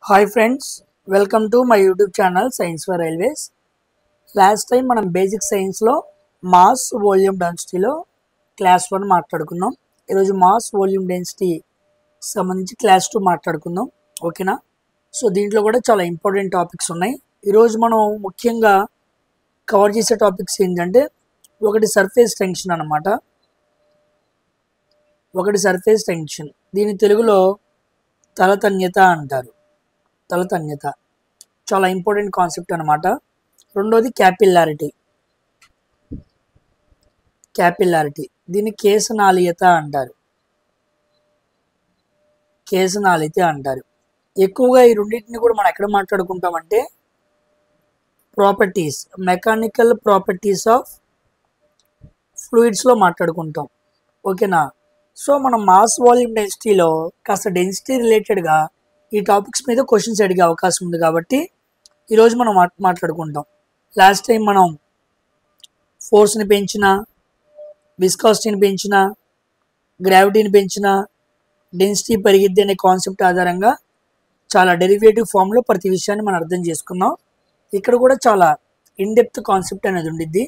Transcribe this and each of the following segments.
Hi friends, welcome to my YouTube channel Science for Railways. Last time మనం basic science లో mass volume డెన్సిటీలో class 1 మాట్లాడుకున్నాం. ఈరోజు mass volume density సంబంధించి class 2 మాట్లాడుకుందాం. ఓకేనా? సో దీంట్లో కూడా చాలా ఇంపార్టెంట్ టాపిక్స్ ఉన్నాయి. ఈరోజు మనం ముఖ్యంగా కవర్ చేసే టాపిక్స్ ఏంటంటే ఒకటి సర్ఫేస్ టెన్షన్ అన్నమాట. ఒకటి సర్ఫేస్ టెన్షన్, దీని తెలుగులో తలతన్యత అంటారు. తలతన్యత చాలా ఇంపార్టెంట్ కాన్సెప్ట్ అనమాట. రెండోది క్యాపిల్లారిటీ దీన్ని కేశనాళీయత అంటారు. ఎక్కువగా ఈ రెండింటిని కూడా మనం ఎక్కడ మాట్లాడుకుంటామంటే ప్రాపర్టీస్, మెకానికల్ ప్రాపర్టీస్ ఆఫ్ ఫ్లూయిడ్స్లో మాట్లాడుకుంటాం. ఓకేనా? సో మనం మాస్ వాల్యూమ్ డెన్సిటీలో కాస్త డెన్సిటీ రిలేటెడ్గా ఈ టాపిక్స్ మీద క్వశ్చన్స్ అడిగే అవకాశం ఉంది కాబట్టి ఈరోజు మనం మాట్లాడుకుంటాం. లాస్ట్ టైం మనం ఫోర్స్ని పెంచిన, విస్కాసిటీని పెంచిన, గ్రావిటీని పెంచిన డెన్సిటీ పెరిగిద్ది అనే కాన్సెప్ట్ ఆధారంగా చాలా డెరివేటివ్ ఫామ్లో ప్రతి విషయాన్ని మనం అర్థం చేసుకున్నాం. ఇక్కడ కూడా చాలా ఇన్డెప్త్ కాన్సెప్ట్ అనేది ఉండిద్ది.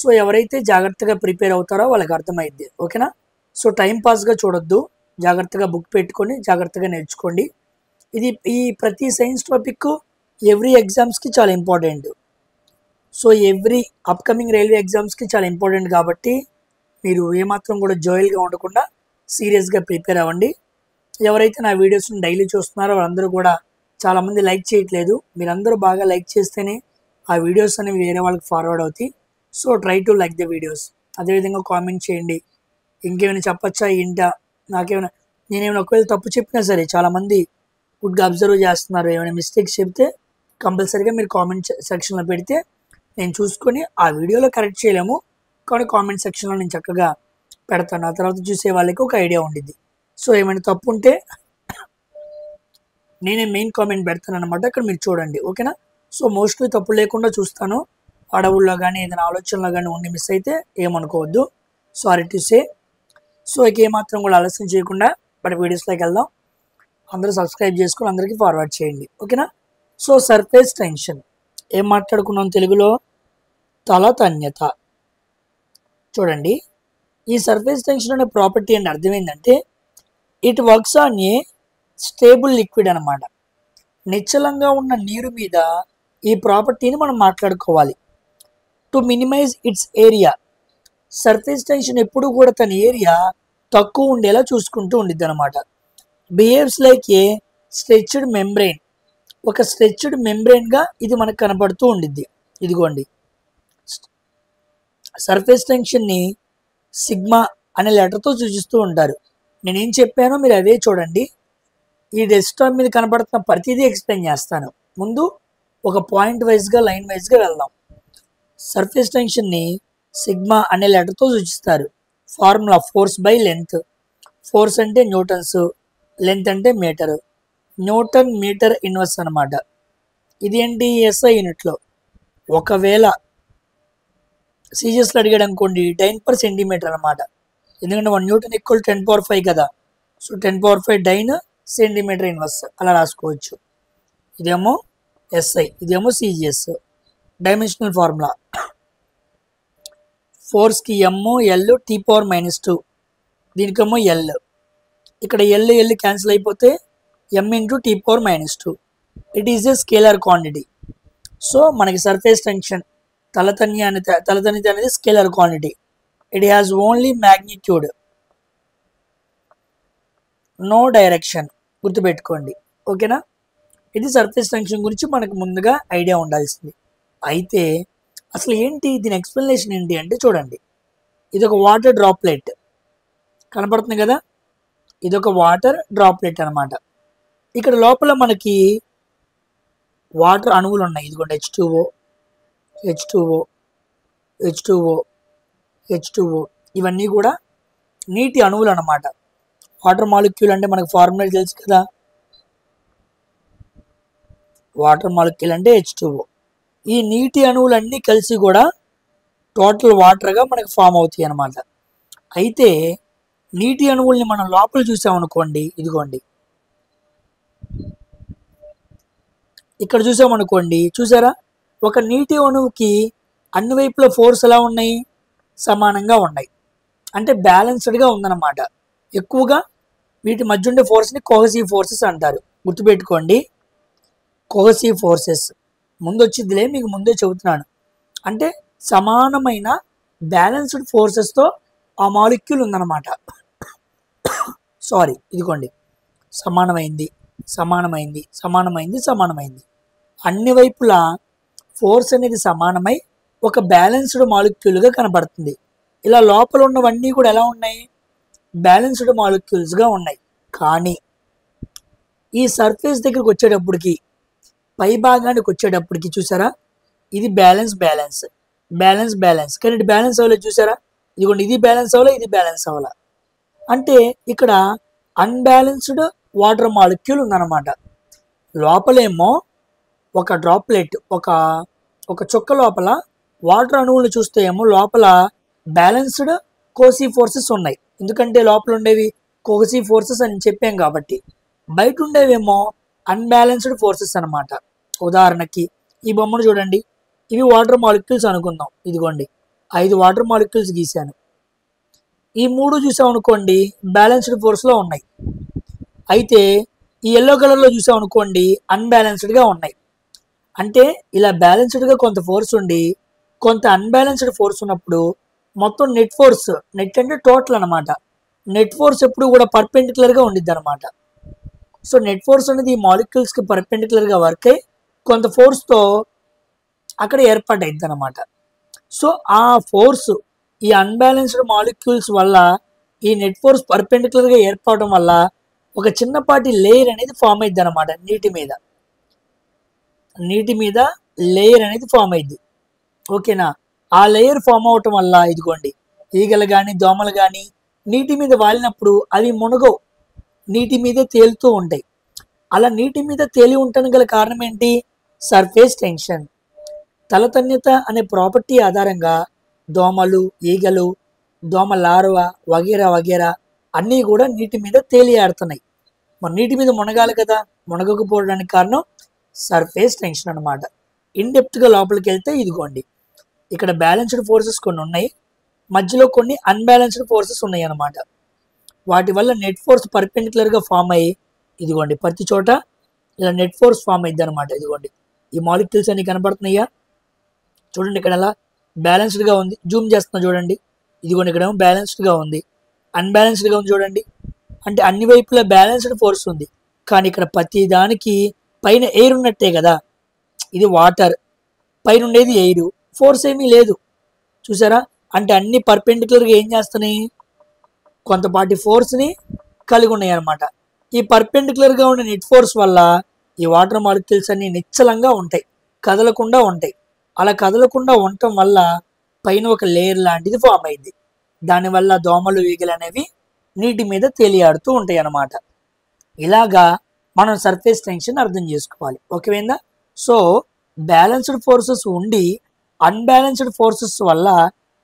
సో ఎవరైతే జాగ్రత్తగా ప్రిపేర్ అవుతారో వాళ్ళకి అర్థమైద్ది. ఓకేనా? సో టైం పాస్గా చూడొద్దు, జాగ్రత్తగా బుక్ పెట్టుకొని జాగ్రత్తగా నేర్చుకోండి. ఈ ప్రతి సైన్స్ టాపిక్ ఎవ్రీ ఎగ్జామ్స్కి చాలా important. So every upcoming railway ఎగ్జామ్స్కి చాలా ఇంపార్టెంట్ కాబట్టి మీరు ఏమాత్రం కూడా జోయల్గా ఉండకుండా సీరియస్గా ప్రిపేర్ అవ్వండి. ఎవరైతే నా వీడియోస్ని డైలీ చూస్తున్నారో వాళ్ళందరూ కూడా చాలామంది లైక్ చేయట్లేదు. మీరందరూ బాగా లైక్ చేస్తేనే ఆ వీడియోస్ అనేవి వేరే వాళ్ళకి ఫార్వర్డ్ అవుతాయి. So try to like the videos. అదేవిధంగా కామెంట్ చేయండి, ఇంకేమైనా చెప్పచ్చా ఏంటా, నేనేమైనా ఒకవేళ తప్పు చెప్పినా సరే చాలామంది గుడ్గా అబ్జర్వ్ చేస్తున్నారు. ఏమైనా మిస్టేక్స్ చెప్తే కంపల్సరీగా మీరు కామెంట్ సెక్షన్లో పెడితే నేను చూసుకొని ఆ వీడియోలో కరెక్ట్ చేయలేము కానీ కామెంట్ సెక్షన్లో నేను చక్కగా పెడతాను. ఆ తర్వాత చూసే వాళ్ళకి ఒక ఐడియా ఉండిద్ది. సో ఏమైనా తప్పు ఉంటే నేనే మెయిన్ కామెంట్ పెడతాను అనమాట, అక్కడ మీరు చూడండి. ఓకేనా? సో మోస్ట్లీ తప్పు లేకుండా చూస్తాను. అడవుల్లో కానీ ఏదైనా ఆలోచనలో కానీ ఉండి మిస్ అయితే ఏమనుకోవద్దు, సారీ టు సే. సో ఇక ఏమాత్రం కూడా ఆలస్యం చేయకుండా మన వీడియోస్లోకి వెళ్దాం. అందరూ సబ్స్క్రైబ్ చేసుకుని అందరికీ ఫార్వర్డ్ చేయండి. ఓకేనా? సో సర్ఫేస్ టెన్షన్ ఏం మాట్లాడుకున్నాం తెలుగులో? తలతన్యత. చూడండి, ఈ సర్ఫేస్ టెన్షన్ అనే ప్రాపర్టీ అంటే అర్థం ఏంటంటే it works on a stable liquid అనమాట. నిశ్చలంగా ఉన్న నీరు మీద ఈ ప్రాపర్టీని మనం మాట్లాడుకోవాలి. To minimize its area, surface tension ఎప్పుడు కూడా తన ఏరియా తక్కువ ఉండేలా చూసుకుంటూ ఉండిద్ది అనమాట. Behaves like a stretched membrane, ఒక స్ట్రెచ్డ్ మెంబ్రెయిన్గా ఇది మనకు కనబడుతూ ఉండిద్ది. ఇదిగోండి, సర్ఫేస్ టెన్షన్ని సిగ్మా అనే లెటర్తో సూచిస్తూ ఉంటారు. నేనేం చెప్పానో మీరు అవే చూడండి. ఈ డెస్క్టాప్ మీద కనబడుతున్న ప్రతిదీ ఎక్స్ప్లెయిన్ చేస్తాను. ముందు ఒక పాయింట్ వైజ్గా, లైన్ వైజ్గా వెళ్దాం. సర్ఫేస్ టెన్షన్ని సిగ్మా అనే లెటర్తో సూచిస్తారు. Formula force by length. Force అంటే న్యూటన్స్, లెంత్ అంటే మీటరు. న్యూటన్ మీటర్ ఇన్వర్స్ అనమాట. ఇది ఏంటి? ఎస్ఐ యూనిట్లో. ఒకవేళ సీజెస్లో అడిగాడు అనుకోండి 10/సెంటీమీటర్ అనమాట. ఎందుకంటే 1 న్యూటన్ ఈక్వల్ 10^5 కదా. సో 10^5 డైన్ సెంటీమీటర్ ఇన్వర్స్ అలా రాసుకోవచ్చు. ఇదేమో ఎస్ఐ, ఇదేమో సీజిఎస్. డైమెన్షనల్ ఫార్ములా ఫోర్స్కి ఎమ్ ఎల్ T⁻⁻², దీనికేమో ఎల్. ఇక్కడ ఎల్ క్యాన్సిల్ అయిపోతే m × T⁻². It is a scalar quantity. So మనకి సర్ఫేస్ టెన్షన్ తలతన్యత అనేది scalar quantity. It has only magnitude, no direction. గుర్తుపెట్టుకోండి. ఓకేనా? ఇది సర్ఫేస్ టెన్షన్ గురించి మనకు ముందుగా ఐడియా ఉండాల్సింది. అయితే అసలు ఏంటి దీని ఎక్స్ప్లెనేషన్ ఏంటి అంటే చూడండి, ఇది ఒక వాటర్ డ్రాప్లెట్ కనపడుతుంది కదా. ఇదొక వాటర్ డ్రాప్లెట్ అనమాట. ఇక్కడ లోపల మనకి వాటర్ అణువులు ఉన్నాయి. ఇదిగోండి H2O. ఇవన్నీ కూడా నీటి అణువులు అన్నమాట. వాటర్ మాలిక్యూల్ అంటే మనకు ఫార్ములా తెలుసు కదా. వాటర్ మాలిక్యూల్ అంటే H2O. ఈ నీటి అణువులన్నీ కలిసి కూడా టోటల్ వాటర్గా మనకు ఫామ్ అవుతాయి అన్నమాట. అయితే నీటి అణువుల్ని మనం లోపల చూసామనుకోండి, ఇదిగోండి ఇక్కడ చూసామనుకోండి, చూసారా, ఒక నీటి అణువుకి అన్ని వైపుల ఫోర్స్ ఎలా ఉన్నాయి, సమానంగా ఉన్నాయి. అంటే బ్యాలెన్స్డ్గా ఉందన్నమాట. ఎక్కువగా వీటి మధ్య ఉండే ఫోర్స్ని కోహెసివ్ ఫోర్సెస్ అంటారు. గుర్తుపెట్టుకోండి, కోహెసివ్ ఫోర్సెస్. ముందు వచ్చిందిలే, మీకు ముందే చెబుతున్నాను. అంటే సమానమైన బ్యాలెన్స్డ్ ఫోర్సెస్తో ఆ మాలిక్యూల్ ఉందన్నమాట. సారీ, ఇదిగోండి, సమానమైంది, సమానమైంది, సమానమైంది, సమానమైంది. అన్ని వైపులా ఫోర్స్ అనేది సమానమై ఒక బ్యాలెన్స్డ్ మాలిక్యూల్గా కనబడుతుంది. ఇలా లోపల ఉన్నవన్నీ కూడా ఎలా ఉన్నాయి, బ్యాలెన్స్డ్ మాలిక్యూల్స్గా ఉన్నాయి. కానీ ఈ సర్ఫేస్ దగ్గరికి వచ్చేటప్పటికి, పై భాగానికి వచ్చేటప్పటికి చూసారా, ఇది బ్యాలెన్స్ బ్యాలెన్స్ బ్యాలెన్స్ బ్యాలెన్స్, కానీ ఇది బ్యాలెన్స్ అవ్వలేదు. చూసారా, ఇదిగోండి, ఇది బ్యాలెన్స్ అవ్వలే, ఇది బ్యాలెన్స్ అవ్వాల. అంటే ఇక్కడ అన్బ్యాలెన్స్డ్ వాటర్ మాలిక్యూల్ ఉందన్నమాట. లోపలేమో ఒక డ్రాప్లెట్, ఒక చుక్క లోపల వాటర్ అణువులను చూస్తే ఏమో లోపల బ్యాలెన్స్డ్ కోహెసివ్ ఫోర్సెస్ ఉన్నాయి. ఎందుకంటే లోపల ఉండేవి కోహెసివ్ ఫోర్సెస్ అని చెప్పాం కాబట్టి. బయట ఉండేవేమో అన్బ్యాలెన్స్డ్ ఫోర్సెస్ అనమాట. ఉదాహరణకి ఈ బొమ్మను చూడండి, ఇవి వాటర్ మాలిక్యూల్స్ అనుకుందాం. ఇదిగోండి, 5 వాటర్ మాలిక్యూల్స్ గీశాను. ఈ 3 చూసామనుకోండి బ్యాలెన్స్డ్ ఫోర్స్లో ఉన్నాయి. అయితే ఈ ఎల్లో కలర్లో చూసామనుకోండి అన్బ్యాలెన్స్డ్గా ఉన్నాయి. అంటే ఇలా బ్యాలెన్స్డ్గా కొంత ఫోర్స్ ఉండి కొంత అన్బ్యాలెన్స్డ్ ఫోర్స్ ఉన్నప్పుడు మొత్తం నెట్ ఫోర్స్, నెట్ అంటే టోటల్ అనమాట, నెట్ ఫోర్స్ ఎప్పుడు కూడా పర్పెండిక్యులర్గా ఉండిద్ది అనమాట. సో నెట్ ఫోర్స్ అనేది ఈ మాలిక్యూల్స్కి పర్పెండిక్యులర్గా వర్క్ అయ్యి కొంత ఫోర్స్తో అక్కడ ఏర్పాటైద్ది అనమాట. సో ఆ ఫోర్స్ ఈ అన్బ్యాలెన్స్డ్ మాలిక్యూల్స్ వల్ల ఈ నెట్ ఫోర్స్ పర్పెండిక్యులర్గా ఏర్పడడం వల్ల ఒక చిన్నపాటి లేయర్ అనేది ఫామ్ అయింది అనమాట. నీటి మీద లేయర్ అనేది ఫామ్ అయింది. ఓకేనా, ఆ లేయర్ ఫామ్ అవటం వల్ల ఇదిగోండి, ఈగలు కానీ దోమలు కానీ నీటి మీద వాలినప్పుడు అవి మునగవు, నీటి మీదే తేలుతూ ఉంటాయి. అలా నీటి మీద తేలి ఉండటానికి గల కారణం ఏంటి, సర్ఫేస్ టెన్షన్. తలతన్యత అనే ప్రాపర్టీ ఆధారంగా దోమలు, ఈగలు, దోమ లార్వా వగేరా వగేరా అన్నీ కూడా నీటి మీద తేలియాడుతున్నాయి. మరి నీటి మీద మునగాలి కదా, మునగకపోవడానికి కారణం సర్ఫేస్ టెన్షన్ అనమాట. ఇన్డెప్త్గా లోపలికి వెళ్తే ఇదిగోండి, ఇక్కడ బ్యాలెన్స్డ్ ఫోర్సెస్ కొన్ని ఉన్నాయి, మధ్యలో కొన్ని అన్బ్యాలెన్స్డ్ ఫోర్సెస్ ఉన్నాయి అన్నమాట. వాటి వల్ల నెట్ ఫోర్స్ పర్పెండిక్యులర్గా ఫామ్ అయ్యి ఇదిగోండి ప్రతి చోట ఇలా నెట్ ఫోర్స్ ఫామ్ అయింది అనమాట. ఇదిగోండి ఈ మాలిక్యూల్స్ అన్ని కనబడుతున్నాయా, చూడండి ఇక్కడ ఎలా బ్యాలెన్స్డ్గా ఉంది. జూమ్ చేస్తున్నా చూడండి, ఇదిగోండి ఇక్కడ ఏమో బ్యాలెన్స్డ్గా ఉంది, అన్బ్యాలెన్స్డ్గా ఉంది చూడండి. అంటే అన్ని వైపులా బ్యాలెన్స్డ్ ఫోర్స్ ఉంది, కానీ ఇక్కడ ప్రతి దానికి పైన ఎయిర్ ఉన్నట్టే కదా, ఇది వాటర్, పైన ఉండేది ఎయిర్, ఫోర్స్ ఏమీ లేదు. చూసారా, అంటే అన్ని పర్పెండిక్యులర్గా ఏం చేస్తున్నాయి, కొంతపాటి ఫోర్స్ని కలిగి ఉన్నాయి అనమాట. ఈ పర్పెండిక్యులర్గా ఉన్న నెట్ ఫోర్స్ వల్ల ఈ వాటర్ మాలిక్యూల్స్ అన్ని నిశ్చలంగా ఉంటాయి, కదలకుండా ఉంటాయి. అలా కదలకుండా ఉండటం వల్ల పైన ఒక లేయర్ లాంటిది ఫామ్ అయింది. దానివల్ల దోమలు, ఈగలు అనేవి నీటి మీద తేలియాడుతూ ఉంటాయి అన్నమాట. ఇలాగా మనం సర్ఫేస్ టెన్షన్ అర్థం చేసుకోవాలి. ఓకేనా? సో బ్యాలెన్స్డ్ ఫోర్సెస్ ఉండి అన్బ్యాలెన్స్డ్ ఫోర్సెస్ వల్ల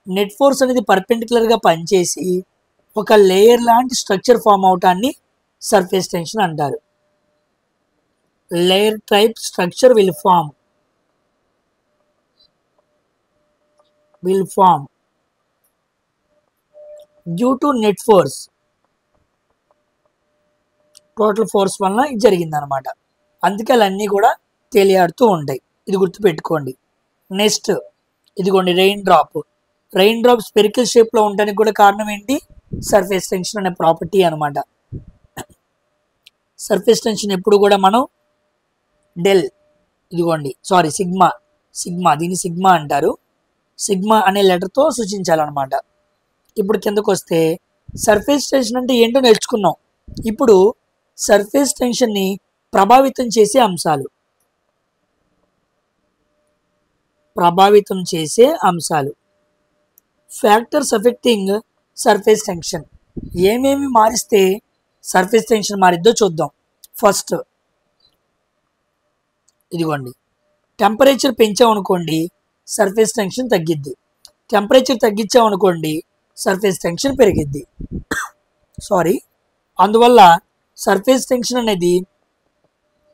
నెట్ ఫోర్స్ అనేది పర్పెండిక్యులర్గా పనిచేసి ఒక లేయర్ లాంటి స్ట్రక్చర్ ఫామ్ అవటాన్ని సర్ఫేస్ టెన్షన్ అంటారు. Layer type structure will form due to net force. Total force వలన ఇది జరిగింది అనమాట. అందుకే అన్నీ కూడా తేలియాడుతూ ఉంటాయి, ఇది గుర్తుపెట్టుకోండి. నెక్స్ట్ ఇదిగోండి రెయిన్ డ్రాప్ స్పెరికల్ షేప్లో ఉండడానికి కూడా కారణం ఏంటి, సర్ఫేస్ టెన్షన్ అనే ప్రాపర్టీ అనమాట. సర్ఫేస్ టెన్షన్ ఎప్పుడు కూడా మనం దీన్ని సిగ్మా అంటారు. సిగ్మా అనే లెటర్తో సూచించాలన్నమాట. ఇప్పుడు కిందకు వస్తే సర్ఫేస్ టెన్షన్ అంటే ఏంటో నేర్చుకున్నాం. ఇప్పుడు సర్ఫేస్ టెన్షన్ని ప్రభావితం చేసే అంశాలు ఫ్యాక్టర్స్ అఫెక్టింగ్ సర్ఫేస్ టెన్షన్. ఏమేమి మారిస్తే సర్ఫేస్ టెన్షన్ మారిద్దో చూద్దాం. ఫస్ట్ ఇదిగోండి, టెంపరేచర్ పెంచామనుకోండి సర్ఫేస్ టెన్షన్ తగ్గిద్ది, టెంపరేచర్ తగ్గించామనుకోండి సర్ఫేస్ టెన్షన్ పెరిగిద్ది. అందువల్ల సర్ఫేస్ టెన్షన్ అనేది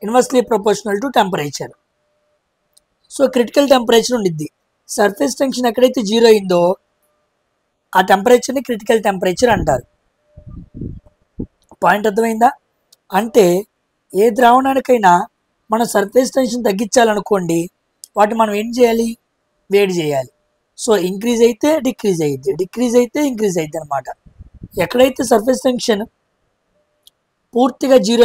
inversely proportional to temperature. So critical temperature ఉండిద్ది. సర్ఫేస్ టెన్షన్ ఎక్కడైతే జీరో అయిందో ఆ టెంపరేచర్ని క్రిటికల్ టెంపరేచర్ అంటారు. పాయింట్ అర్థమైందా? అంటే ఏ ద్రావణానికైనా మనం సర్ఫేస్ టెన్షన్ తగ్గించాలనుకోండి, వాటి మనం ఏం చేయాలి? వేడి చేయాలి. సో ఇంక్రీజ్ అయితే డిక్రీజ్ అయ్యిద్ది, డిక్రీజ్ అయితే ఇంక్రీజ్ అయ్యిద్ది అనమాట. ఎక్కడైతే సర్ఫేస్ టెన్షన్ పూర్తిగా జీరో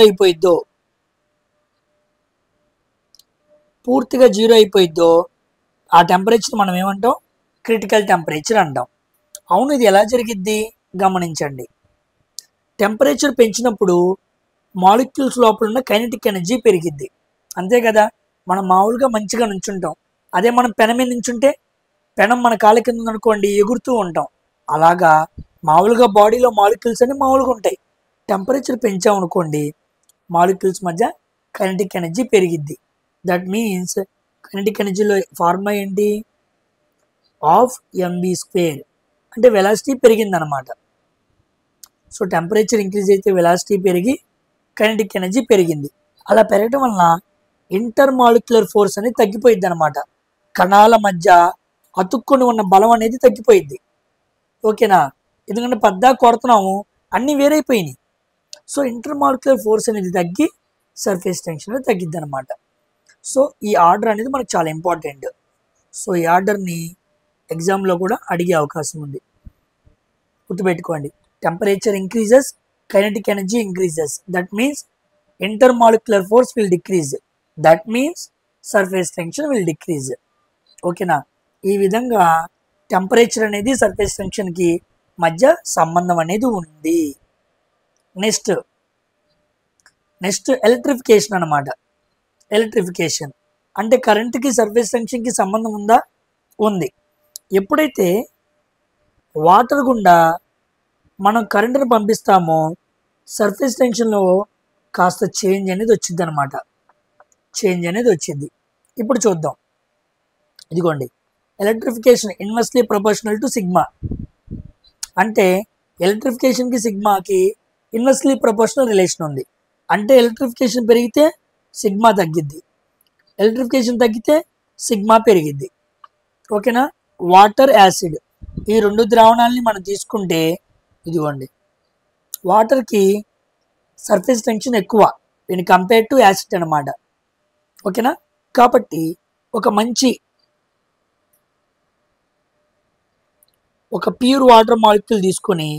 అయిపోయిద్దో ఆ టెంపరేచర్ మనం ఏమంటాం? క్రిటికల్ టెంపరేచర్ అంటాం. అవును, ఇది ఎలా జరిగిద్ది గమనించండి. టెంపరేచర్ పెంచినప్పుడు మాలిక్యూల్స్ లోపల ఉన్న కైనెటిక్ ఎనర్జీ పెరిగిద్ది, అంతే కదా. మనం మామూలుగా మంచిగా నుంచుంటాం, అదే మనం పెనం మీద నుంచుంటే పెనం మన కాళ్ళ కింద ఉందనుకోండి ఎగురుతూ ఉంటాం. అలాగా మామూలుగా బాడీలో మాలిక్యూల్స్ అన్ని మామూలుగా ఉంటాయి. టెంపరేచర్ పెంచామనుకోండి మాలిక్యూల్స్ మధ్య కైనెటిక్ ఎనర్జీ పెరిగిద్ది. దట్ మీన్స్ కైనెటిక్ ఎనర్జీలో ఫార్ములా ఏంటి? ఆఫ్ ఎంబీ స్క్వేర్, అంటే వెలాసిటీ పెరిగిందనమాట. సో టెంపరేచర్ ఇంక్రీజ్ అయితే వెలాసిటీ పెరిగి కైనెటిక్ ఎనర్జీ పెరిగింది. అలా పెరగడం వలన ఇంటర్ మాలిక్యులర్ ఫోర్స్ అనేది తగ్గిపోయిద్ది అనమాట. కణాల మధ్య అతుక్కొని ఉన్న బలం అనేది తగ్గిపోయిద్ది. ఓకేనా? ఎందుకంటే పద్దా కొడుతున్నాము, అన్నీ వేరైపోయినాయి. సో ఇంటర్ మాలిక్యులర్ ఫోర్స్ అనేది తగ్గి సర్ఫేస్ టెన్షన్ అనేది తగ్గిద్ది అనమాట. సో ఈ ఆర్డర్ అనేది మనకు చాలా ఇంపార్టెంట్. సో ఈ ఆర్డర్ని ఎగ్జామ్లో కూడా అడిగే అవకాశం ఉంది, గుర్తుపెట్టుకోండి. Temperature increases, kinetic energy increases, that means intermolecular force will decrease, that means surface tension will decrease. ఓకేనా? ఈ విధంగా టెంపరేచర్ అనేది సర్ఫేస్ టెన్షన్కి మధ్య సంబంధం అనేది ఉంది. నెక్స్ట్ ఎలక్ట్రిఫికేషన్ అనమాట. ఎలక్ట్రిఫికేషన్ అంటే కరెంట్కి సర్ఫేస్ టెన్షన్కి సంబంధం ఉందా? ఉంది. ఎప్పుడైతే వాటర్ గుండా మనం కరెంటును పంపిస్తామో సర్ఫేస్ టెన్షన్లో కాస్త చేంజ్ అనేది వచ్చింది అనమాట. ఇప్పుడు చూద్దాం. ఇదిగోండి, electrification inversely proportional to sigma. అంటే ఎలక్ట్రిఫికేషన్కి సిగ్మాకి ఇన్వర్స్లీ ప్రపోర్షనల్ రిలేషన్ ఉంది. అంటే ఎలక్ట్రిఫికేషన్ పెరిగితే సిగ్మా తగ్గిద్ది, ఎలక్ట్రిఫికేషన్ తగ్గితే సిగ్మా పెరిగిద్ది. ఓకేనా? వాటర్, యాసిడ్ ఈ రెండు ద్రావణాలని మనం తీసుకుంటే ఇదిగోండి, వాటర్కి సర్ఫేస్ టెన్షన్ ఎక్కువ ఇన్ కంపేర్ టు యాసిడ్ అనమాట. ఓకేనా? కాబట్టి ఒక ప్యూర్ వాటర్ మాలిక్యూల్ తీసుకొని,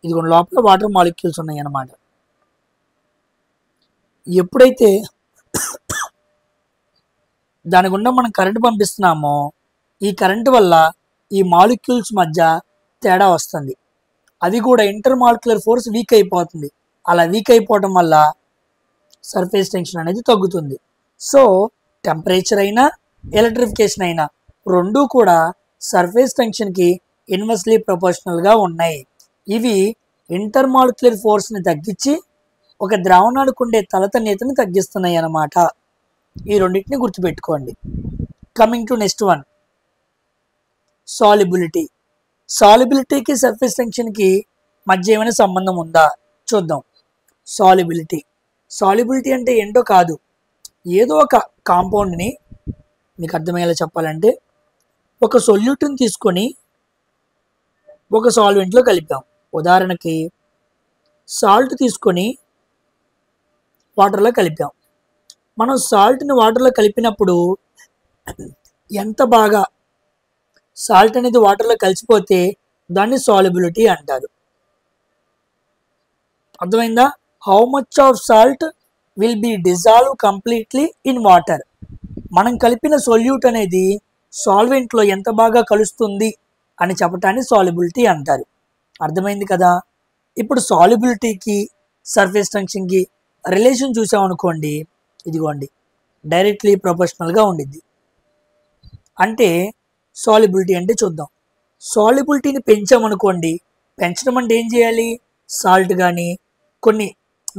ఇదిగోండి లోపల వాటర్ మాలిక్యూల్స్ ఉన్నాయి అన్నమాట. ఎప్పుడైతే దాని గుండా మనం కరెంటు పంపిస్తున్నామో ఈ కరెంటు వల్ల ఈ మాలిక్యూల్స్ మధ్య తేడా వస్తుంది. అది కూడా ఇంటర్ మాలిక్యులర్ ఫోర్స్ వీక్ అయిపోతుంది. అలా వీక్ అయిపోవడం వల్ల సర్ఫేస్ టెన్షన్ అనేది తగ్గుతుంది. సో టెంపరేచర్ అయినా ఎలక్ట్రిఫికేషన్ అయినా రెండూ కూడా సర్ఫేస్ టెన్షన్కి ఇన్వర్స్లీ ప్రపోర్షనల్గా ఉన్నాయి. ఇవి ఇంటర్ మాలిక్యులర్ ఫోర్స్ని తగ్గించి ఒక ద్రావణానికి ఉండే తలతన్యతను తగ్గిస్తున్నాయి అన్నమాట. ఈ రెండింటిని గుర్తుపెట్టుకోండి. Coming to next one, solubility. సాల్యుబిలిటీకి సర్ఫేస్ టెన్షన్కి మధ్య ఏమైనా సంబంధం ఉందా చూద్దాం. సాల్యుబిలిటీ అంటే ఏంటో కాదు, ఏదో ఒక కాంపౌండ్ని మీకు అర్థమయ్యేలా చెప్పాలంటే ఒక సొల్యూట్ని తీసుకొని ఒక సాల్వెంట్లో కలిపాం. ఉదాహరణకి సాల్ట్ తీసుకొని వాటర్లో కలిపాం. మనం సాల్ట్ని వాటర్లో కలిపినప్పుడు ఎంత బాగా సాల్ట్ అనేది వాటర్లో కలిసిపోతే దాన్ని సాల్యుబిలిటీ అంటారు. అర్థమైందా? How much of salt will be dissolve completely in water. మనం కలిపిన సొల్యూట్ అనేది సాల్వెంట్లో ఎంత బాగా కలుస్తుంది అని చెప్పటాన్ని సాల్యుబిలిటీ అంటారు. అర్థమైంది కదా? ఇప్పుడు సాల్యుబిలిటీకి సర్ఫేస్ టెన్షన్కి రిలేషన్ చూసామనుకోండి, ఇదిగోండి డైరెక్ట్లీ ప్రొపోర్షనల్గా ఉండిద్ది. అంటే సాల్యుబిలిటీ అంటే చూద్దాం. సాల్యుబిలిటీని పెంచామనుకోండి, పెంచడం అంటే ఏం చేయాలి? సాల్ట్ కానీ కొన్ని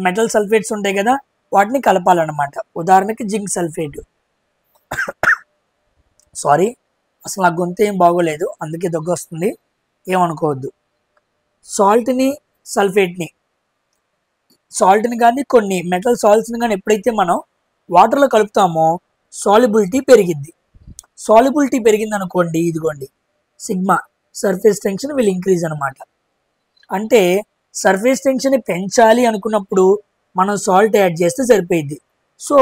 మెటల్ సల్ఫేట్స్ ఉంటాయి కదా, వాటిని కలపాలన్నమాట. ఉదాహరణకి జింక్ సల్ఫేట్. సారీ, అసలు నా గొంతు ఏం బాగోలేదు, అందుకే దగ్గు వస్తుంది, ఏమనుకోవద్దు. సాల్ట్ని సల్ఫేట్ని సాల్ట్ని కానీ కొన్ని మెటల్ సాల్ట్స్ని కానీ ఎప్పుడైతే మనం వాటర్లో కలుపుతామో సాల్యుబిలిటీ పెరిగిద్ది. సాల్యుబిలిటీ పెరిగింది అనుకోండి, ఇదిగోండి sigma surface tension will increase అనమాట. అంటే సర్ఫేస్ టెన్షన్ పెంచాలి అనుకున్నప్పుడు మనం సాల్ట్ యాడ్ చేస్తే సరిపోయిద్ది. సో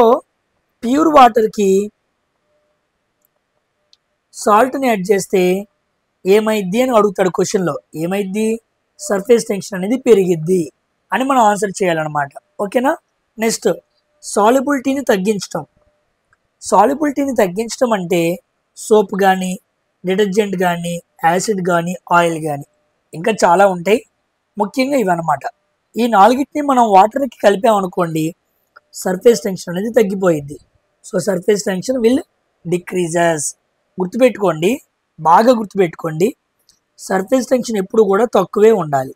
ప్యూర్ వాటర్కి సాల్ట్ని యాడ్ చేస్తే ఏమైద్ది అని అడుగుతాడు క్వశ్చన్లో. ఏమైద్ది? సర్ఫేస్ టెన్షన్ అనేది పెరిగిద్ది అని మనం ఆన్సర్ చేయాలన్నమాట. ఓకేనా. నెక్స్ట్ సాల్యుబిలిటీని తగ్గించడం. సాల్యుబిలిటీని తగ్గించడం అంటే సోప్ కానీ, డిటర్జెంట్ కానీ, యాసిడ్ కానీ, ఆయిల్ కానీ, ఇంకా చాలా ఉంటాయి. ముఖ్యంగా ఇవన్నమాట. ఈ నాలుగిటిని మనం వాటర్కి కలిపామనుకోండి, సర్ఫేస్ టెన్షన్ అనేది తగ్గిపోయిద్ది. So surface tension will decreases. గుర్తుపెట్టుకోండి, బాగా గుర్తుపెట్టుకోండి, సర్ఫేస్ టెన్షన్ ఎప్పుడు కూడా తక్కువే ఉండాలి.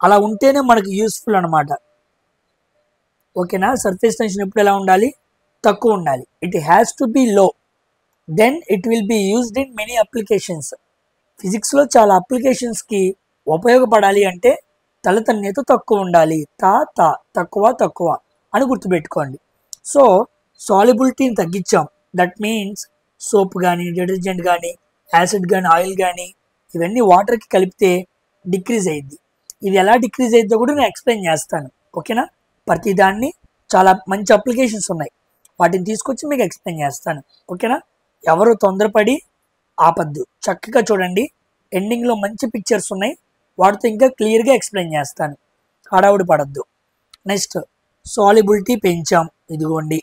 అలా ఉంటేనే మనకి యూస్ఫుల్ అనమాట. ఓకేనా. సర్ఫేస్ టెన్షన్ ఎప్పుడు ఎలా ఉండాలి? తక్కువ ఉండాలి. It has to be low, then it will be used in many applications. ఫిజిక్స్లో చాలా అప్లికేషన్స్కి ఉపయోగపడాలి అంటే తలతన్యత తక్కువ ఉండాలి. తక్కువ తక్కువ అని గుర్తుపెట్టుకోండి. సో సాల్యుబిలిటీని తగ్గించాం. దట్ మీన్స్ సోప్ కానీ, డిటర్జెంట్ కానీ, యాసిడ్ కానీ, ఆయిల్ కానీ, ఇవన్నీ వాటర్కి కలిపితే డిక్రీజ్ అయ్యిద్ది. ఇది ఎలా డిక్రీజ్ అయ్యిద్దో కూడా నేను ఎక్స్ప్లెయిన్ చేస్తాను. ఓకేనా. ప్రతిదాన్ని చాలా మంచి అప్లికేషన్స్ ఉన్నాయి, వాటిని తీసుకొచ్చి మీకు ఎక్స్ప్లెయిన్ చేస్తాను. ఓకేనా. ఎవరు తొందరపడి ఆపద్దు, చక్కగా చూడండి. ఎండింగ్లో మంచి పిక్చర్స్ ఉన్నాయి, వాటితో ఇంకా క్లియర్గా ఎక్స్ప్లెయిన్ చేస్తాను. హడావుడి పడద్దు. నెక్స్ట్ సాల్యుబిలిటీ పెంచాం, ఇదిగోండి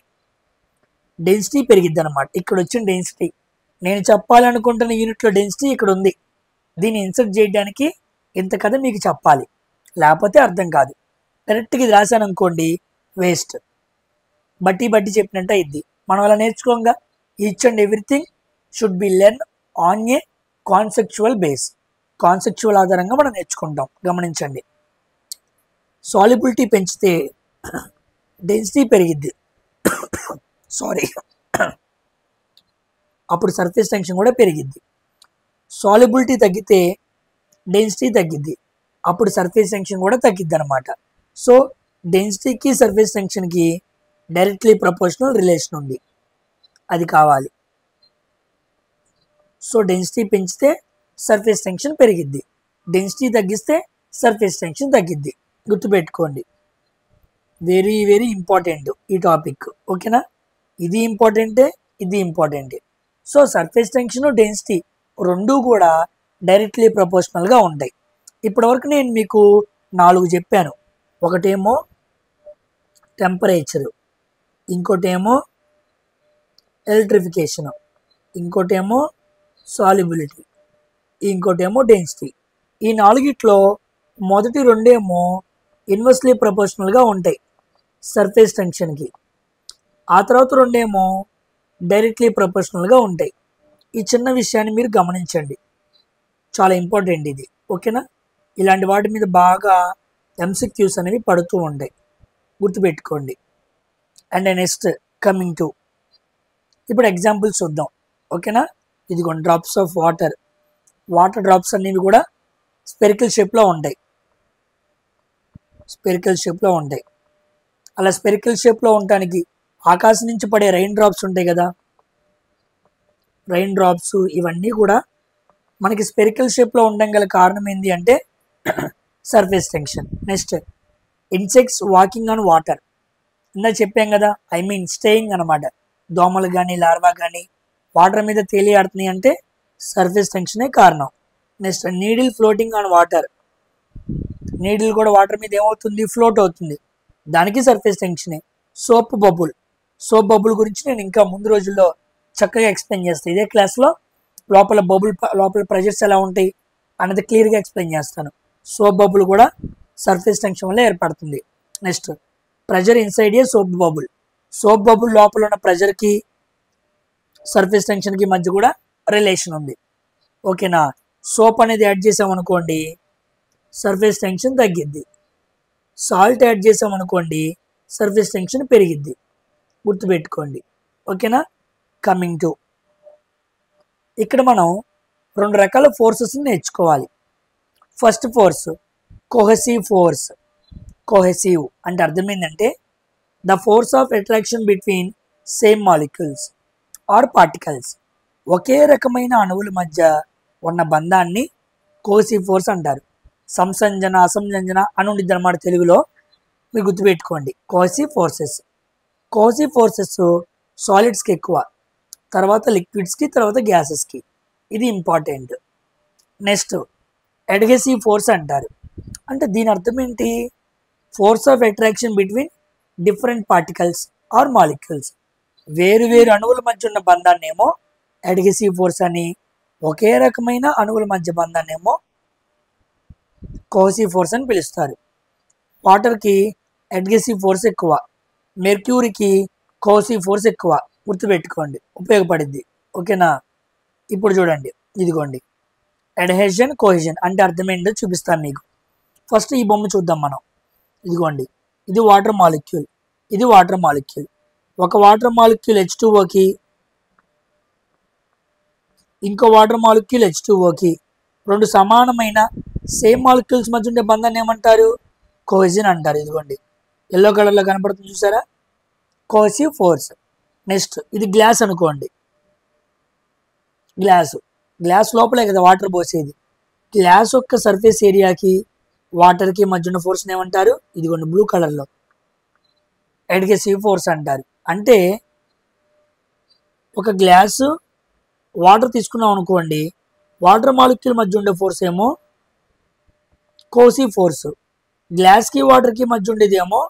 డెన్సిటీ పెరిగిద్ది అనమాట. ఇక్కడ వచ్చిన డెన్సిటీ, నేను చెప్పాలనుకుంటున్న యూనిట్లో డెన్సిటీ ఇక్కడ ఉంది. దీన్ని ఇన్సర్ట్ చేయడానికి ఇంత కథ మీకు చెప్పాలి, లేకపోతే అర్థం కాదు. డైరెక్ట్గా ఇది రాశాను అనుకోండి, వేస్ట్. బట్టి చెప్పినట్టు అయింది. మనం అలా నేర్చుకోగా each and everything should be learn on a conceptual base. Conceptual ఆధారంగా మనం నేర్చుకుంటాం. గమనించండి, సాల్యుబిలిటీ పెంచితే డెన్సిటీ పెరిగిద్ది. సారీ, అప్పుడు సర్ఫేస్ టెన్షన్ కూడా పెరిగిద్ది. సాల్యుబిలిటీ తగ్గితే డెన్సిటీ తగ్గిద్ది, అప్పుడు సర్ఫేస్ టెన్షన్ కూడా తగ్గిద్ది అనమాట. సో డెన్సిటీకి సర్ఫేస్ టెన్షన్కి డైరెక్ట్లీ ప్రపోర్షనల్ రిలేషన్ ఉంది, అది కావాలి. సో డెన్సిటీ పెంచితే సర్ఫేస్ టెన్షన్ పెరిగిద్ది, డెన్సిటీ తగ్గిస్తే సర్ఫేస్ టెన్షన్ తగ్గిద్ది. గుర్తుపెట్టుకోండి, వెరీ వెరీ ఇంపార్టెంట్ ఈ టాపిక్. ఓకేనా. ఇది ఇంపార్టెంటే, ఇది ఇంపార్టెంటే. సో సర్ఫేస్ టెన్షన్, డెన్సిటీ రెండూ కూడా డైరెక్ట్లీ ప్రపోర్షనల్గా ఉంటాయి. ఇప్పటివరకు నేను మీకు 4 చెప్పాను. ఒకటేమో టెంపరేచరు, ఇంకోటేమో ఎలక్ట్రిఫికేషన్, ఇంకోటేమో సాల్యుబిలిటీ, ఇంకోటేమో డెన్సిటీ. ఈ 4గిట్లో మొదటి రెండేమో ఇన్వర్స్లీ ప్రపోర్షనల్గా ఉంటాయి సర్ఫేస్ టెన్షన్కి, ఆ తర్వాత రెండేమో డైరెక్ట్లీ ప్రపోర్షనల్గా ఉంటాయి. ఈ చిన్న విషయాన్ని మీరు గమనించండి, చాలా ఇంపార్టెంట్ ఇది. ఓకేనా. ఇలాంటి వాటి మీద బాగా ఎంసిక్యూస్ అనేవి పడుతూ ఉంటాయి, గుర్తుపెట్టుకోండి. అండ్ నెక్స్ట్ కమింగ్ టు, ఇప్పుడు ఎగ్జాంపుల్స్ చూద్దాం. ఓకేనా. ఇదిగోండి drops of water. Water drops అనేవి కూడా స్పెరికల్ షేప్లో ఉంటాయి, స్పెరికల్ షేప్లో ఉంటాయి. అలా స్పెరికల్ షేప్లో ఉండటానికి ఆకాశం నుంచి పడే రైన్ డ్రాప్స్ ఉంటాయి కదా, రైన్ డ్రాప్స్ ఇవన్నీ కూడా మనకి స్పెరికల్ షేప్లో ఉండడం గల కారణం ఏంటి అంటే surface tension. Next insects walking on water, ఇందా చెప్పాం కదా, ఐ మీన్ స్టేయింగ్ అనమాట. దోమలు కానీ, లార్వా కానీ వాటర్ మీద తేలియాడుతున్నాయి అంటే సర్ఫేస్ టెన్షనే కారణం. Next needle floating on water, needle కూడా వాటర్ మీద ఏమవుతుంది, ఫ్లోట్ అవుతుంది, దానికి సర్ఫేస్ టెన్షనే. సోప్ బబుల్, సోప్ బబుల్ గురించి నేను ఇంకా ముందు రోజుల్లో చక్కగా ఎక్స్ప్లెయిన్ చేస్తాను. ఇదే క్లాస్లో లోపల బబుల్, లోపల ప్రెషర్స్ ఎలా ఉంటాయి అన్నది క్లియర్గా ఎక్స్ప్లెయిన్ చేస్తాను. సోప్ బబుల్ కూడా సర్ఫేస్ టెన్షన్ వల్ల ఏర్పడుతుంది. నెక్స్ట్ ప్రెషర్ ఇన్సైడ్ ఏ సోప్ బబుల్, సోప్ బబుల్ లోపల ఉన్న ప్రెషర్కి సర్ఫేస్ టెన్షన్కి మధ్య కూడా రిలేషన్ ఉంది. ఓకేనా. సోప్ అనేది యాడ్ చేసామనుకోండి, సర్ఫేస్ టెన్షన్ తగ్గిద్ది. సాల్ట్ యాడ్ చేసామనుకోండి, సర్ఫేస్ టెన్షన్ పెరిగిద్ది. గుర్తుపెట్టుకోండి. ఓకేనా. కమింగ్ టు, ఇక్కడ మనం 2 రకాల ఫోర్సెస్ని నేర్చుకోవాలి. First force cohesive force. Cohesive అంటే అర్థం ఏంటంటే the force of attraction between same molecules or particles. ఒకే రకమైన అణువుల మధ్య ఉన్న బంధాన్ని కోహెసివ్ ఫోర్స్ అంటారు. సంసంజన అసంజన అని ఉండిద్ది అన్నమాట తెలుగులో, మీరు గుర్తుపెట్టుకోండి. కోహెసివ్ ఫోర్సెస్ సాలిడ్స్కి ఎక్కువ, తర్వాత లిక్విడ్స్కి, తర్వాత గ్యాసెస్కి. ఇది ఇంపార్టెంట్. నెక్స్ట్ అడ్హెసివ్ ఫోర్స్ అంటారు. అంటే దీని అర్థం ఏంటి? Force of attraction between different particles are molecules. వేరు వేరు అణువుల మధ్య ఉన్న బంధాన్ని ఏమో అడ్హెసివ్ ఫోర్స్ అని, ఒకే రకమైన అణువుల మధ్య బంధాన్ని ఏమో కోహెసివ్ ఫోర్స్ అని పిలుస్తారు. వాటర్కి అడ్హెసివ్ ఫోర్స్ ఎక్కువ, మెర్క్యూరీకి కోహెసివ్ ఫోర్స్ ఎక్కువ. గుర్తుపెట్టుకోండి, ఉపయోగపడిద్ది. ఓకేనా? ఇప్పుడు చూడండి, ఇదిగోండి అడ్హెషన్ కోహెషన్ అంటే అర్థం ఏంటో చూపిస్తాను మీకు. ఫస్ట్ ఈ బొమ్మ చూద్దాం మనం. ఇదిగోండి, ఇది వాటర్ మాలిక్యూల్, ఇది వాటర్ మాలిక్యూల్. ఒక వాటర్ మాలిక్యూల్ H2Oకి, ఇంకో వాటర్ మాలిక్యూల్ H2Oకి, రెండు సమానమైన సేమ్ మాలిక్యూల్స్ మధ్య ఉండే బంధాన్ని ఏమంటారు? కోహెజన్ అంటారు. ఇదిగోండి ఎల్లో కలర్లో కనపడుతుంది చూసారా, కోహెసివ్ ఫోర్స్. నెక్స్ట్ ఇది గ్లాస్ అనుకోండి, గ్లాస్ లోపలే కదా వాటర్ పోసేది. గ్లాస్ యొక్క సర్ఫేస్ ఏరియాకి వాటర్కి మధ్య ఉన్న ఫోర్స్ని ఏమంటారు? ఇదిగోండి బ్లూ కలర్లో అడ్హెసివ్ ఫోర్స్ అంటారు. అంటే ఒక గ్లాసు వాటర్ తీసుకున్నాం అనుకోండి, వాటర్ మాలిక్యూల్ మధ్య ఉండే ఫోర్స్ ఏమో కోహెసివ్ ఫోర్స్, గ్లాస్కి వాటర్కి మధ్య ఉండేది ఏమో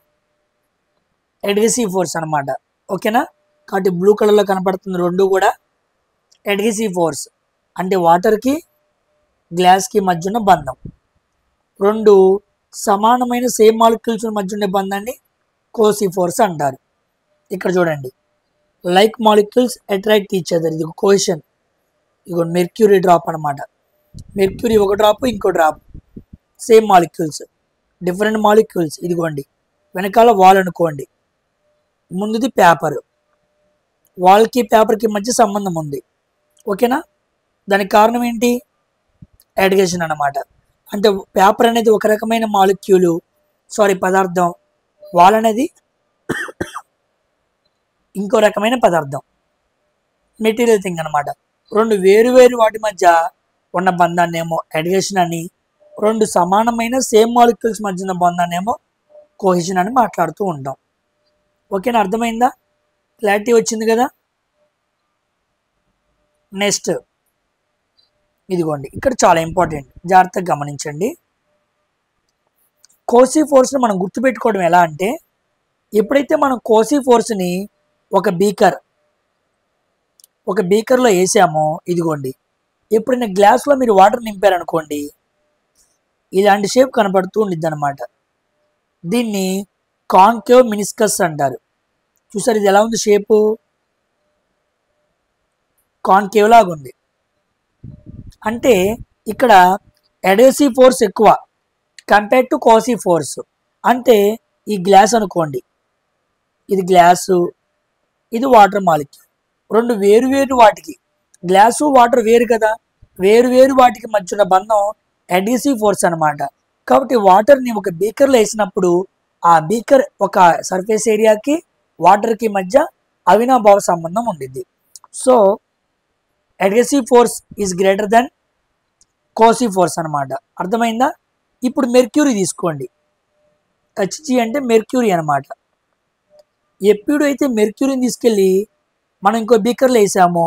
అడ్హెసివ్ ఫోర్స్ అనమాట. ఓకేనా? కాబట్టి బ్లూ కలర్లో కనపడుతుంది రెండు కూడా అడ్హెసివ్ ఫోర్స్. అంటే వాటర్కి గ్లాస్కి మధ్య ఉన్న బంధం. రెండు సమానమైన సేమ్ మాలిక్యూల్స్ మధ్య ఉండే బంధాన్ని కోహెసివ్ ఫోర్స్ అంటారు. ఇక్కడ చూడండి, like molecules attract each other. ఇది కోహెషన్. ఇగో మెర్క్యూరీ డ్రాప్ అనమాట. మెర్క్యూరీ ఒక డ్రాప్, ఇంకో drop, same molecules, different molecules. ఇదిగోండి వెనకాల వాల్ అనుకోండి, ముందుది పేపర్. వాల్కి పేపర్కి మధ్య సంబంధం ఉంది. ఓకేనా? దానికి కారణం ఏంటి? అడ్హెషన్ అన్నమాట. అంటే పేపర్ అనేది ఒక రకమైన మాలిక్యూలు, పదార్థం. వాల్ అనేది ఇంకో రకమైన పదార్థం, మెటీరియల్ థింగ్ అనమాట. రెండు వేరు వేరు వాటి మధ్య ఉన్న బంధాన్ని ఏమో అడ్హెషన్ అని, రెండు సమానమైన సేమ్ మాలిక్యూల్స్ మధ్య ఉన్న బంధాన్ని ఏమో కోహెషన్ అని మాట్లాడుతూ ఉంటాం. ఓకేనా? అర్థమైందా? క్లారిటీ వచ్చింది కదా? నెక్స్ట్ ఇదిగోండి, ఇక్కడ చాలా ఇంపార్టెంట్, జాగ్రత్తగా గమనించండి. కోహెసివ్ ఫోర్స్ని మనం గుర్తుపెట్టుకోవడం ఎలా అంటే, ఎప్పుడైతే మనం కోహెసివ్ ఫోర్స్ని ఒక బీకర్లో వేసామో, ఇదిగోండి ఎప్పుడైనా గ్లాస్లో మీరు వాటర్ నింపారనుకోండి, ఇలాంటి షేప్ కనపడుతూ ఉండిద్ది అనమాట. దీన్ని కాన్కేవ్ మినిస్కస్ అంటారు. చూసారు ఇది ఎలా ఉంది షేపు? కాన్కేవ్ లాగా ఉంది. అంటే ఇక్కడ అడ్హెసివ్ ఫోర్స్ ఎక్కువ కంపేర్ టు కోహెసివ్ ఫోర్స్. అంటే ఈ గ్లాస్ అనుకోండి, ఇది గ్లాసు, ఇది వాటర్ మాలిక్యూల్. రెండు వేరు వేరు వాటికి, గ్లాసు వాటర్ వేరు కదా, వేరు వేరు వాటికి మధ్య ఉన్న బంధం అడ్హెసివ్ ఫోర్స్ అనమాట. కాబట్టి వాటర్ని ఒక బీకర్లో వేసినప్పుడు ఆ బీకర్ ఒక సర్ఫేస్ ఏరియాకి వాటర్కి మధ్య అవినాభావ సంబంధం ఉండిద్ది. So adhesive force is greater than cohesive force అనమాట. అర్థమైందా? ఇప్పుడు మెర్క్యూరీ తీసుకోండి. Hg అంటే మెర్క్యూరీ అనమాట. ఎప్పుడైతే మెర్క్యూరీని తీసుకెళ్ళి మనం ఇంకో బీకర్లో వేసామో,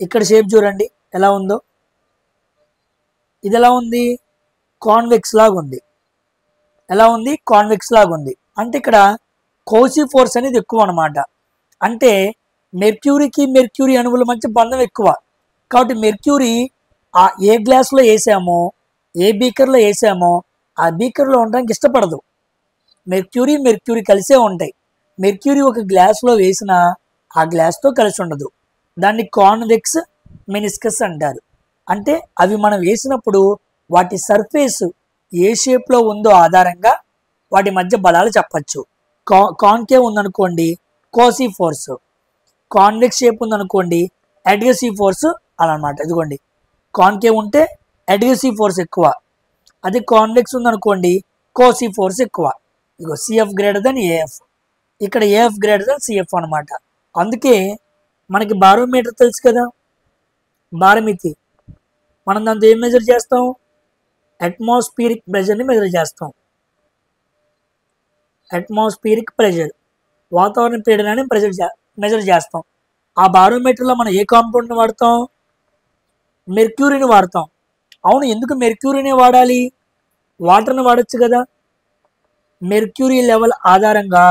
ఇక్కడ షేప్ చూడండి ఎలా ఉందో. ఇది ఎలా ఉంది? కాన్వెక్స్ లాగా ఉంది. ఎలా ఉంది? కాన్వెక్స్ లాగా ఉంది. అంటే ఇక్కడ కోహెసివ్ ఫోర్స్ అనేది ఎక్కువ అనమాట. అంటే మెర్క్యూరీ అణువుల మధ్య బంధం ఎక్కువ. కాబట్టి మెర్క్యూరీ ఏ గ్లాస్లో వేసామో, ఏ బీకర్లో వేసామో ఆ బీకర్లో ఉండడానికి ఇష్టపడదు. మెర్క్యూరీ కలిసే ఉంటాయి. మెర్క్యూరీ ఒక గ్లాస్లో వేసిన ఆ గ్లాస్తో కలిసి ఉండదు. దాన్ని కాన్వెక్స్ మినిస్కస్ అంటారు. అంటే అవి మనం వేసినప్పుడు వాటి సర్ఫేస్ ఏ షేప్లో ఉందో ఆధారంగా వాటి మధ్య బలాలు చెప్పచ్చు. కాన్కేవ్ ఉందనుకోండి కోహెసివ్ ఫోర్స్, కాన్వెక్స్ షేప్ ఉందనుకోండి అడ్హెసివ్ ఫోర్స్, అలా అనమాట. ఇదిగోండి కాన్కేవ్ ఉంటే అడ్హెసివ్ ఫోర్స్ ఎక్కువ, అది కాన్వెక్స్ ఉందనుకోండి కోహెసివ్ ఫోర్స్ ఎక్కువ. ఇగో సిఎఫ్ గ్రేటర్ దెన్ ఏఎఫ్, ఇక్కడ ఏఎఫ్ గ్రేటర్ దెన్ సిఎఫ్ అనమాట. అందుకే మనకి బారోమీటర్ తెలుసు కదా, బారమితి. మనం దాంతో ఏం మెజర్ చేస్తాం? అట్మాస్ఫియరిక్ ప్రెషర్ని మెజర్ చేస్తాం. అట్మాస్ఫియరిక్ ప్రెషర్, వాతావరణ పీడనాన్ని మెజర్ చేస్తాం. ఆ బారోమీటర్లో మనం ఏ కాంపౌండ్ని వాడతాం? మెర్క్యూరీని వాడతాం. అవును, ఎందుకు మెర్క్యూరీని వాడాలి? వాటర్ని వాడచ్చు కదా. మెర్క్యూరీ లెవెల్ ఆధారంగా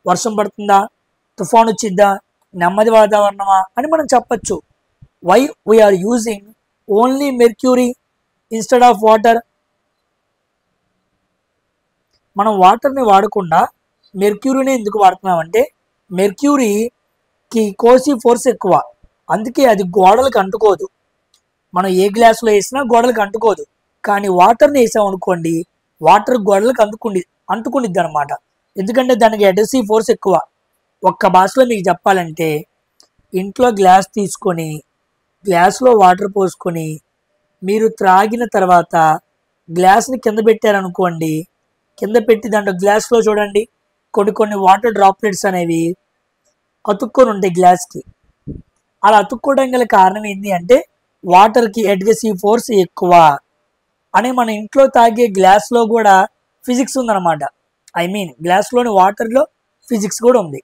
వర్షం పడుతుందా, తుఫాన్ వచ్చిద్దా, నెమ్మది వాతావరణమా అని మనం చెప్పచ్చు. Why we are using only mercury instead of water? మనం వాటర్ని వాడకుండా మెర్క్యూరీని ఎందుకు వాడుతున్నామంటే మెర్క్యూరీకి కోసి ఫోర్స్ ఎక్కువ, అందుకే అది గోడలకు అంటుకోదు. మనం ఏ గ్లాసులో వేసినా గోడలకు అంటుకోదు. కానీ వాటర్ని వేసామనుకోండి, వాటర్ గోడలకు అంటుకుండిద్ది అనమాట. ఎందుకంటే దానికి అడ్హెసివ్ ఫోర్స్ ఎక్కువ. ఒక్క భాషలో మీకు చెప్పాలంటే, ఇంట్లో గ్లాస్ తీసుకొని గ్లాస్లో వాటర్ పోసుకొని మీరు త్రాగిన తర్వాత గ్లాస్ని కింద పెట్టారనుకోండి, కింద పెట్టి దాంట్లో గ్లాస్లో చూడండి కొన్ని వాటర్ డ్రాప్లెట్స్ అనేవి అతుక్కొని ఉంటాయి గ్లాస్కి. అలా అతుక్కోవడం గల కారణం ఏంటి అంటే వాటర్కి అడ్హెసివ్ ఫోర్స్ ఎక్కువ అని. మన ఇంట్లో తాగే గ్లాస్లో కూడా ఫిజిక్స్ ఉందన్నమాట. గ్లాస్లోని వాటర్లో ఫిజిక్స్ కూడా ఉంది.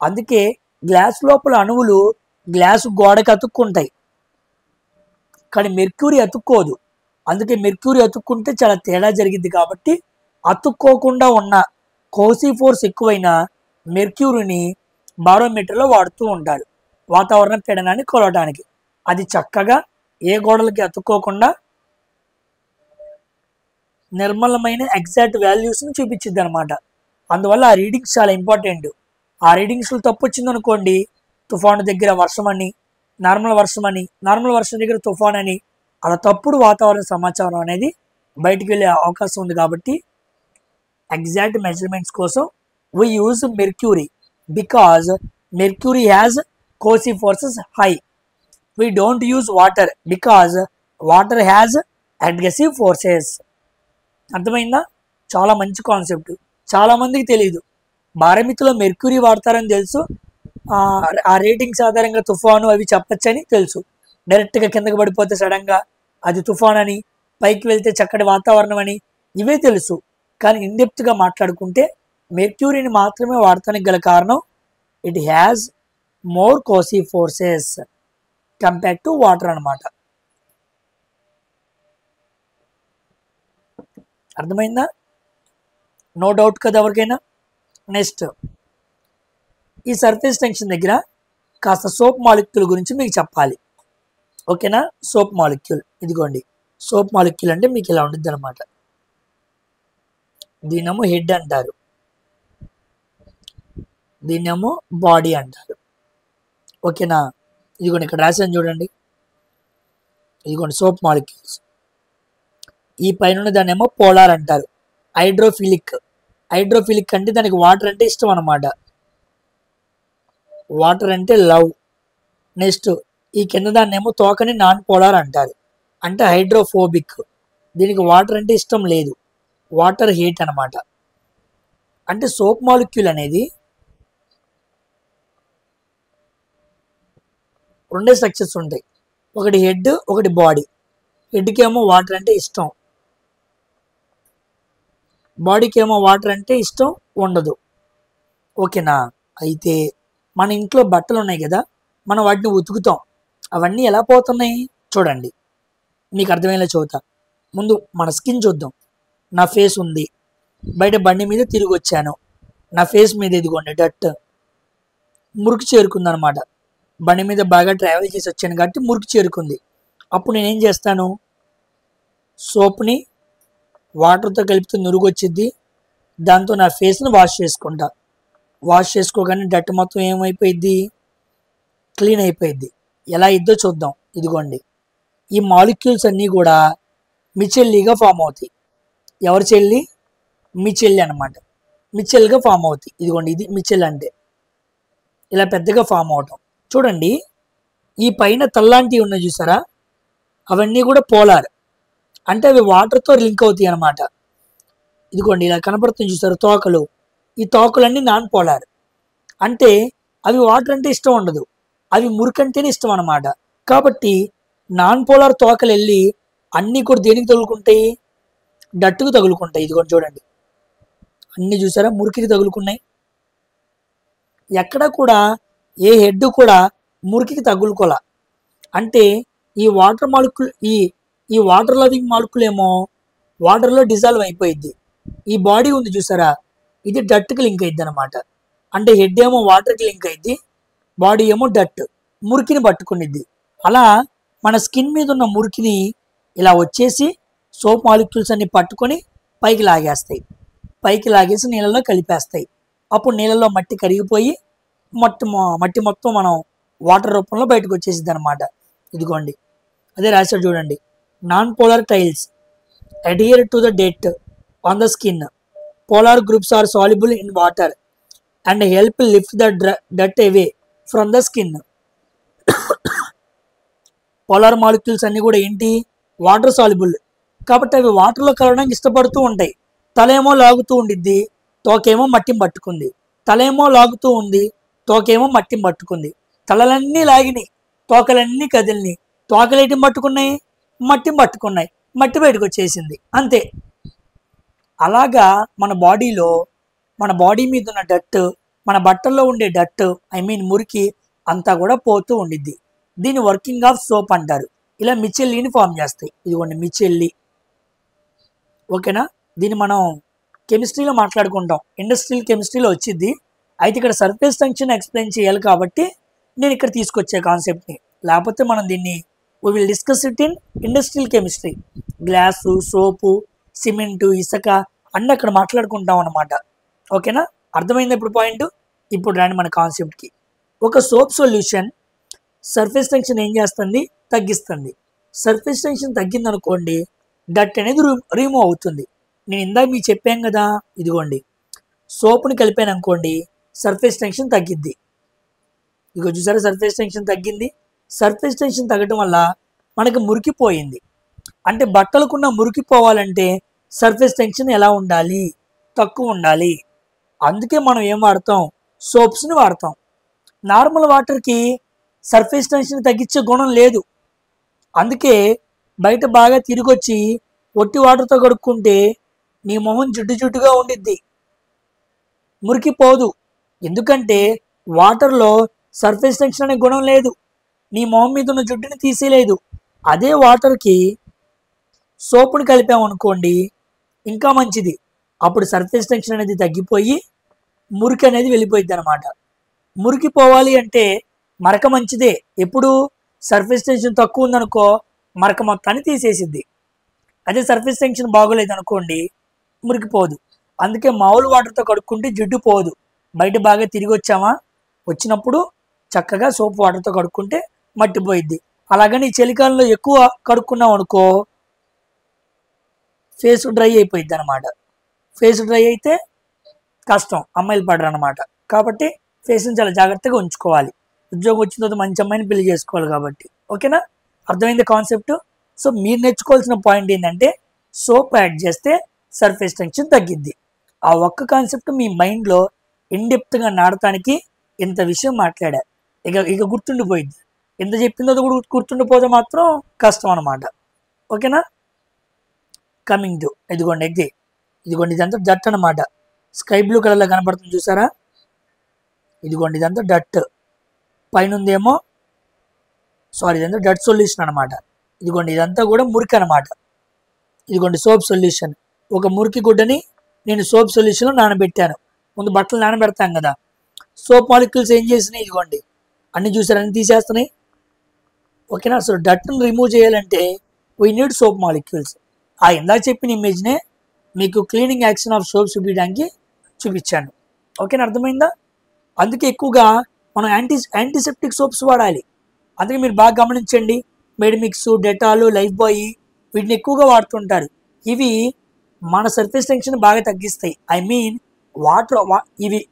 అందుకే గ్లాస్ లోపల అణువులు గ్లాసు గోడకి అతుక్కుంటాయి, కానీ మెర్క్యూరీ అతుక్కోదు. అందుకే మెర్క్యూరీ అతుక్కుంటే చాలా తేడా జరిగింది. కాబట్టి అతుక్కోకుండా ఉన్న కోసి ఫోర్స్ ఎక్కువైన మెర్క్యూరీని బారోమీటర్లో వాడుతూ ఉంటారు వాతావరణ పీడనాన్ని కొలవడానికి. అది చక్కగా ఏ గోడలకి అతుక్కోకుండా నిర్మలమైన ఎగ్జాక్ట్ వాల్యూస్ని చూపించింది అనమాట. అందువల్ల ఆ రీడింగ్స్ చాలా ఇంపార్టెంట్. ఆ రీడింగ్స్లో తప్పు వచ్చిందనుకోండి, తుఫాను దగ్గర వర్షం అని, నార్మల్ వర్షం దగ్గర తుఫాన్ అని, అలా తప్పుడు వాతావరణ సమాచారం అనేది బయటికి వెళ్ళే అవకాశం ఉంది. కాబట్టి ఎగ్జాక్ట్ మెజర్మెంట్స్ కోసం we use mercury because mercury has cosi forces high. We don't use water because water has adhesive forces. అర్థమైందా? చాలా మంచి కాన్సెప్ట్. చాలా మందికి తెలియదు. బారమితిలో మెర్క్యూరీ వాడతారని తెలుసు, ఆ రేటింగ్స్ ఆధారంగా తుఫాను అవి చెప్పచ్చని తెలుసు. డైరెక్ట్గా కిందకి పడిపోతే సడన్గా అది తుఫాన్ అని, పైకి వెళ్తే చక్కటి వాతావరణం అని ఇవే తెలుసు. కానీ ఇన్డెప్త్గా మాట్లాడుకుంటే మెర్క్యూరీని మాత్రమే వాడటానికి గల కారణం ఇట్ హ్యాస్ మోర్ కోసి ఫోర్సెస్ కంపేర్ టు వాటర్ అనమాట. అర్థమైందా? నో డౌట్ కదా ఎవరికైనా? నెక్స్ట్, ఈ సర్ఫేస్ టెన్షన్ దగ్గర కాస్త సోప్ మాలిక్యూల్ గురించి మీకు చెప్పాలి. ఓకేనా? సోప్ మాలిక్యూల్ ఇదిగోండి. సోప్ మాలిక్యూల్ అంటే మీకు ఇలా ఉంటుంది అనమాట. దీన్నేమో హెడ్ అంటారు, దీన్నేమో బాడీ అంటారు. ఓకేనా? ఇదిగోండి ఇక్కడ రాసాను చూడండి. ఇదిగోండి సోప్ మాలిక్యూల్స్. ఈ పైన దాన్ని ఏమో పోలార్ అంటారు. హైడ్రోఫిలిక్ అంటే దానికి వాటర్ అంటే ఇష్టం అనమాట. వాటర్ అంటే లవ్. నెక్స్ట్ ఈ కింద దాన్ని ఏమో తోకని నాన్ పోలార్ అంటారు, అంటే హైడ్రోఫోబిక్. దీనికి వాటర్ అంటే ఇష్టం లేదు, వాటర్ హీట్ అనమాట. అంటే సోప్ మాలిక్యూల్ అనేది రెండే స్ట్రక్చర్స్ ఉంటాయి, ఒకటి హెడ్, ఒకటి బాడీ. హెడ్కి ఏమో వాటర్ అంటే ఇష్టం, బాడీకి ఏమో వాటర్ అంటే ఇష్టం ఉండదు. ఓకేనా? అయితే మన ఇంట్లో బట్టలు ఉన్నాయి కదా, మనం వాటిని ఉతుకుతాం. అవన్నీ ఎలా పోతున్నాయి చూడండి, మీకు అర్థమయ్యేలా చదువుతా. ముందు మన స్కిన్ చూద్దాం. నా ఫేస్ ఉంది, బయట బండి మీద తిరిగి వచ్చాను, నా ఫేస్ మీద ఇదిగోండి డట్ మురికి చేరుకుంది అనమాట. బండి మీద బాగా ట్రావెల్ చేసి వచ్చాను కాబట్టి మురికి చేరుకుంది. అప్పుడు నేనేం చేస్తాను, సోప్ని వాటర్తో కలిపితే నురుగు వచ్చిద్ది, దాంతో నా ఫేస్ని వాష్ చేసుకుంటా. వాష్ చేసుకోగానే డట్ మొత్తం ఏమైపోయిద్ది, క్లీన్ అయిపోయిద్ది. ఎలా ఇద్దో చూద్దాం. ఇదిగోండి ఈ మాలిక్యూల్స్ అన్నీ కూడా మిచెల్లీగా ఫామ్ అవుతాయి. ఎవరి చెల్లి? మిచెల్లి అనమాట. మిచెల్గా ఫామ్ అవుతాయి. ఇదిగోండి ఇది మిచెల్ అంటే ఇలా పెద్దగా ఫామ్ అవటం. చూడండి ఈ పైన తల్లాంటివి ఉన్నాయి చూసారా, అవన్నీ కూడా పోలార్, అంటే అవి వాటర్తో లింక్ అవుతాయి అనమాట. ఇదిగోండి ఇలా కనపడుతుంది చూసారు తోకలు. ఈ తోకలన్నీ నాన్ పోలార్, అంటే అవి వాటర్ అంటే ఇష్టం ఉండదు, అవి మురికంటేనే ఇష్టం అన్నమాట. కాబట్టి నాన్ పోలార్ తోకలు వెళ్ళి అన్నీ కూడా దేనికి తగులుకుంటాయి? డట్టుకు తగులుకుంటాయి. ఇదిగోండి చూడండి, అన్ని చూసారా మురికికి తగులుకున్నాయి. ఎక్కడ కూడా ఏ హెడ్ కూడా మురికికి తగులుకోలే. అంటే ఈ వాటర్ మాలిక్యూల్ ఈ వాటర్ లవింగ్ మాలిక్యూల్ ఏమో వాటర్లో డిజాల్వ్ అయిపోయింది. ఈ బాడీ ఉంది చూసారా, ఇది డట్కి లింక్ అయింది అనమాట. అంటే హెడ్ ఏమో వాటర్కి లింక్ అయింది, బాడీ ఏమో డట్ మురికిని పట్టుకునిద్ది. అలా మన స్కిన్ మీద ఉన్న మురికిని ఇలా వచ్చేసి సోప్ మాలిక్యూల్స్ అన్ని పట్టుకొని పైకి లాగేస్తాయి. పైకి లాగేసి నీళ్ళలో కలిపేస్తాయి. అప్పుడు నీళ్ళలో మట్టి కరిగిపోయి మట్టి మొత్తం మనం వాటర్ రూపంలో బయటకు వచ్చేసిద్ది అనమాట. ఇదిగోండి అదే రాశాడు చూడండి, non polar tails adhere to the డెట్ on the skin. Polar groups are soluble in water and help lift the డట్ away from the skin. Polar molecules అన్ని కూడా ఏంటి? వాటర్ సాల్యుబుల్, కాబట్టి అవి వాటర్లో కలవడానికి ఇష్టపడుతూ ఉంటాయి. తలేమో లాగుతూ ఉండిద్ది, తోకేమో మట్టిని పట్టుకుంది. తలేమో లాగుతూ ఉంది, తోకేమో మట్టిని పట్టుకుంది. తలలన్నీ లాగినాయి, తోకలన్నీ కదిలినాయి. తోకలేటిని పట్టుకున్నాయి, మట్టిని పట్టుకున్నాయి, మట్టి బయటకు వచ్చేసింది, అంతే. అలాగా మన బాడీలో, మన బాడీ మీద ఉన్న డట్, మన బట్టల్లో ఉండే డట్, ఐ మీన్ మురికి అంతా కూడా పోతూ ఉండిద్ది. దీన్ని వర్కింగ్ ఆఫ్ సోప్ అంటారు. ఇలా మిచెల్లీని ఫామ్ చేస్తాయి. ఇదిగోండి మిచెల్లీ, ఓకేనా. దీన్ని మనం కెమిస్ట్రీలో మాట్లాడుకుంటాం, ఇండస్ట్రియల్ కెమిస్ట్రీలో వచ్చింది. అయితే ఇక్కడ సర్ఫేస్ టెన్షన్ ఎక్స్ప్లెయిన్ చేయాలి కాబట్టి నేను ఇక్కడ తీసుకొచ్చే కాన్సెప్ట్ని. లేకపోతే మనం దీన్ని we will discuss it in industrial chemistry. Glass, soap, cement, ఇసుక అన్నీ అక్కడ మాట్లాడుకుంటాం అన్నమాట. ఓకేనా, అర్థమైంది ఇప్పుడు పాయింట్. ఇప్పుడు రాని మన కాన్సెప్ట్కి. ఒక సోప్ సొల్యూషన్ సర్ఫేస్ టెన్షన్ ఏం చేస్తుంది? తగ్గిస్తుంది. సర్ఫేస్ టెన్షన్ తగ్గింది అనుకోండి, డట్ అనేది రిమూవ్ అవుతుంది. నేను ఇందాక మీకు చెప్పాను కదా, ఇదిగోండి సోప్ని కలిపాను అనుకోండి, సర్ఫేస్ టెన్షన్ తగ్గిద్ది. ఇదిగో చూసారా సర్ఫేస్ టెన్షన్ తగ్గింది. సర్ఫేస్ టెన్షన్ తగ్గడం వల్ల మనకి మురికిపోయింది. అంటే బట్టలకున్న మురికి పోవాలంటే సర్ఫేస్ టెన్షన్ ఎలా ఉండాలి? తక్కువ ఉండాలి. అందుకే మనం ఏం వాడతాం? సోప్స్ని వాడతాం. నార్మల్ వాటర్కి సర్ఫేస్ టెన్షన్ తగ్గించే గుణం లేదు. అందుకే బయట బాగా తిరిగొచ్చి ఒట్టి వాటర్తో కడుక్కుంటే నీ మొహం జిడ్డుగా ఉండిద్ది, మురికి పోదు. ఎందుకంటే వాటర్లో సర్ఫేస్ టెన్షన్ అనే గుణం లేదు, నీ మొహం మీద ఉన్న జుట్టుని తీసేయలేదు. అదే వాటర్కి సోపుని కలిపామనుకోండి ఇంకా మంచిది. అప్పుడు సర్ఫేస్ టెన్షన్ అనేది తగ్గిపోయి మురికి అనేది వెళ్ళిపోయింది అనమాట. మురికి పోవాలి అంటే మరక మంచిదే. ఎప్పుడు సర్ఫేస్ టెన్షన్ తక్కువ ఉందనుకో మరక మొత్తాన్ని తీసేసిద్ది. అదే సర్ఫేస్ టెన్షన్ బాగోలేదు అనుకోండి మురికి పోదు. అందుకే మామూలు వాటర్తో కడుక్కుంటే జిడ్డు పోదు. బయట బాగా తిరిగి వచ్చామా, వచ్చినప్పుడు చక్కగా సోప్ వాటర్తో కడుక్కుంటే మట్టిపోయిద్ది. అలాగని చలికాలంలో ఎక్కువ కడుక్కున్నాం అనుకో ఫేస్ డ్రై అయిపోయిద్ది అనమాట. ఫేస్ డ్రై అయితే కష్టం, అమ్మాయిలు పడరు అనమాట. కాబట్టి ఫేస్ని చాలా జాగ్రత్తగా ఉంచుకోవాలి. ఉద్యోగం వచ్చిన తర్వాత మంచి అమ్మాయిని పెళ్లి చేసుకోవాలి కాబట్టి. ఓకేనా, అర్థమైంది కాన్సెప్ట్. సో మీరు నేర్చుకోవాల్సిన పాయింట్ ఏంటంటే సోప్ యాడ్ చేస్తే సర్ఫేస్ టెన్షన్ తగ్గిద్ది. ఆ ఒక్క కాన్సెప్ట్ మీ మైండ్లో ఇన్డెప్త్గా నాడటానికి ఇంత విషయం మాట్లాడా. ఇక గుర్తుండిపోయింది. ఎంత చెప్పిందో కూడా గుర్తుండిపోతే మాత్రం కష్టం అనమాట. ఓకేనా, కమింగ్ టు ఇదిగోండి ఇదిగోండి ఇదంతా డట్ అనమాట. స్కై బ్లూ కలర్లో కనపడుతుంది చూసారా, ఇదిగోండి ఇదంతా డట్. పైన ఉందేమో ఇదంతా డట్ సొల్యూషన్ అనమాట. ఇదిగోండి ఇదంతా కూడా మురికి అనమాట. ఇదిగోండి సోప్ సొల్యూషన్. ఒక మురికి గుడ్డని నేను సోప్ సొల్యూషన్లో నానబెట్టాను. ముందు బట్టలు నానబెడతాం కదా, సోప్ మాలిక్యూల్స్ ఏం చేసినాయి? ఇదిగోండి అన్ని చూసారు, అన్ని తీసేస్తున్నాయి. ఓకేనా, సో డట్ను రిమూవ్ చేయాలంటే వీ నీడ్ సోప్ మాలిక్యూల్స్. ఆ ఇందాక చెప్పిన ఇమేజ్నే మీకు క్లీనింగ్ యాక్షన్ ఆఫ్ సోప్ చూపించాను. ఓకేనా, అర్థమైందా? అందుకే ఎక్కువగా మనం యాంటీసెప్టిక్ సోప్స్ వాడాలి. అందుకే మీరు బాగా గమనించండి, మెడిమిక్స్, డెటాలు, లైఫ్ బాయ్ వీటిని ఎక్కువగా వాడుతుంటారు. ఇవి మన సర్ఫేస్ టెన్షన్ బాగా తగ్గిస్తాయి. ఐ మీన్ వాటర్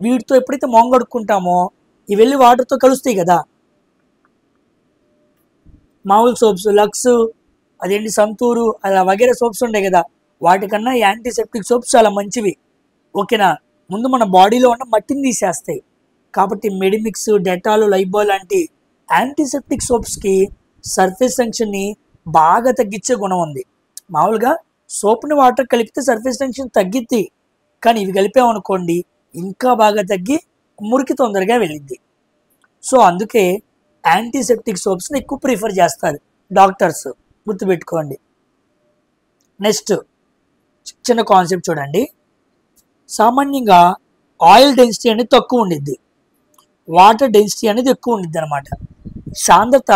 వీటితో ఎప్పుడైతే మొహం కడుక్కుంటామో ఇవి వెళ్ళి వాటర్తో కలుస్తాయి కదా. మామూలు సోప్స్, లక్స్, అదేంటి సంతూరు, అలా వగేరే సోప్స్ ఉంటాయి కదా, వాటికన్నా యాంటీసెప్టిక్ సోప్స్ చాలా మంచివి. ఓకేనా. ముందు మన బాడీలో ఉన్న మట్టిని తీసేస్తాయి. కాబట్టి మెడిమిక్స్, డెటాల్, లైబాల్ లాంటి యాంటీసెప్టిక్ సోప్స్కి సర్ఫేస్ టెన్షన్ని బాగా తగ్గించే గుణం ఉంది. మామూలుగా సోప్ని వాటర్ కలిపితే సర్ఫేస్ టెన్షన్ తగ్గిద్ది, కానీ ఇవి కలిపామనుకోండి ఇంకా బాగా తగ్గి మురికి తొందరగా వెళ్ళిద్ది. సో అందుకే యాంటీసెప్టిక్ సోప్స్ని ఎక్కువ ప్రిఫర్ చేస్తారు డాక్టర్స్, గుర్తుపెట్టుకోండి. నెక్స్ట్ చిన్న కాన్సెప్ట్ చూడండి. సామాన్యంగా ఆయిల్ డెన్సిటీ అనేది తక్కువ ఉండిద్ది, వాటర్ డెన్సిటీ అనేది ఎక్కువ ఉండిద్ది అనమాట. సాంద్రత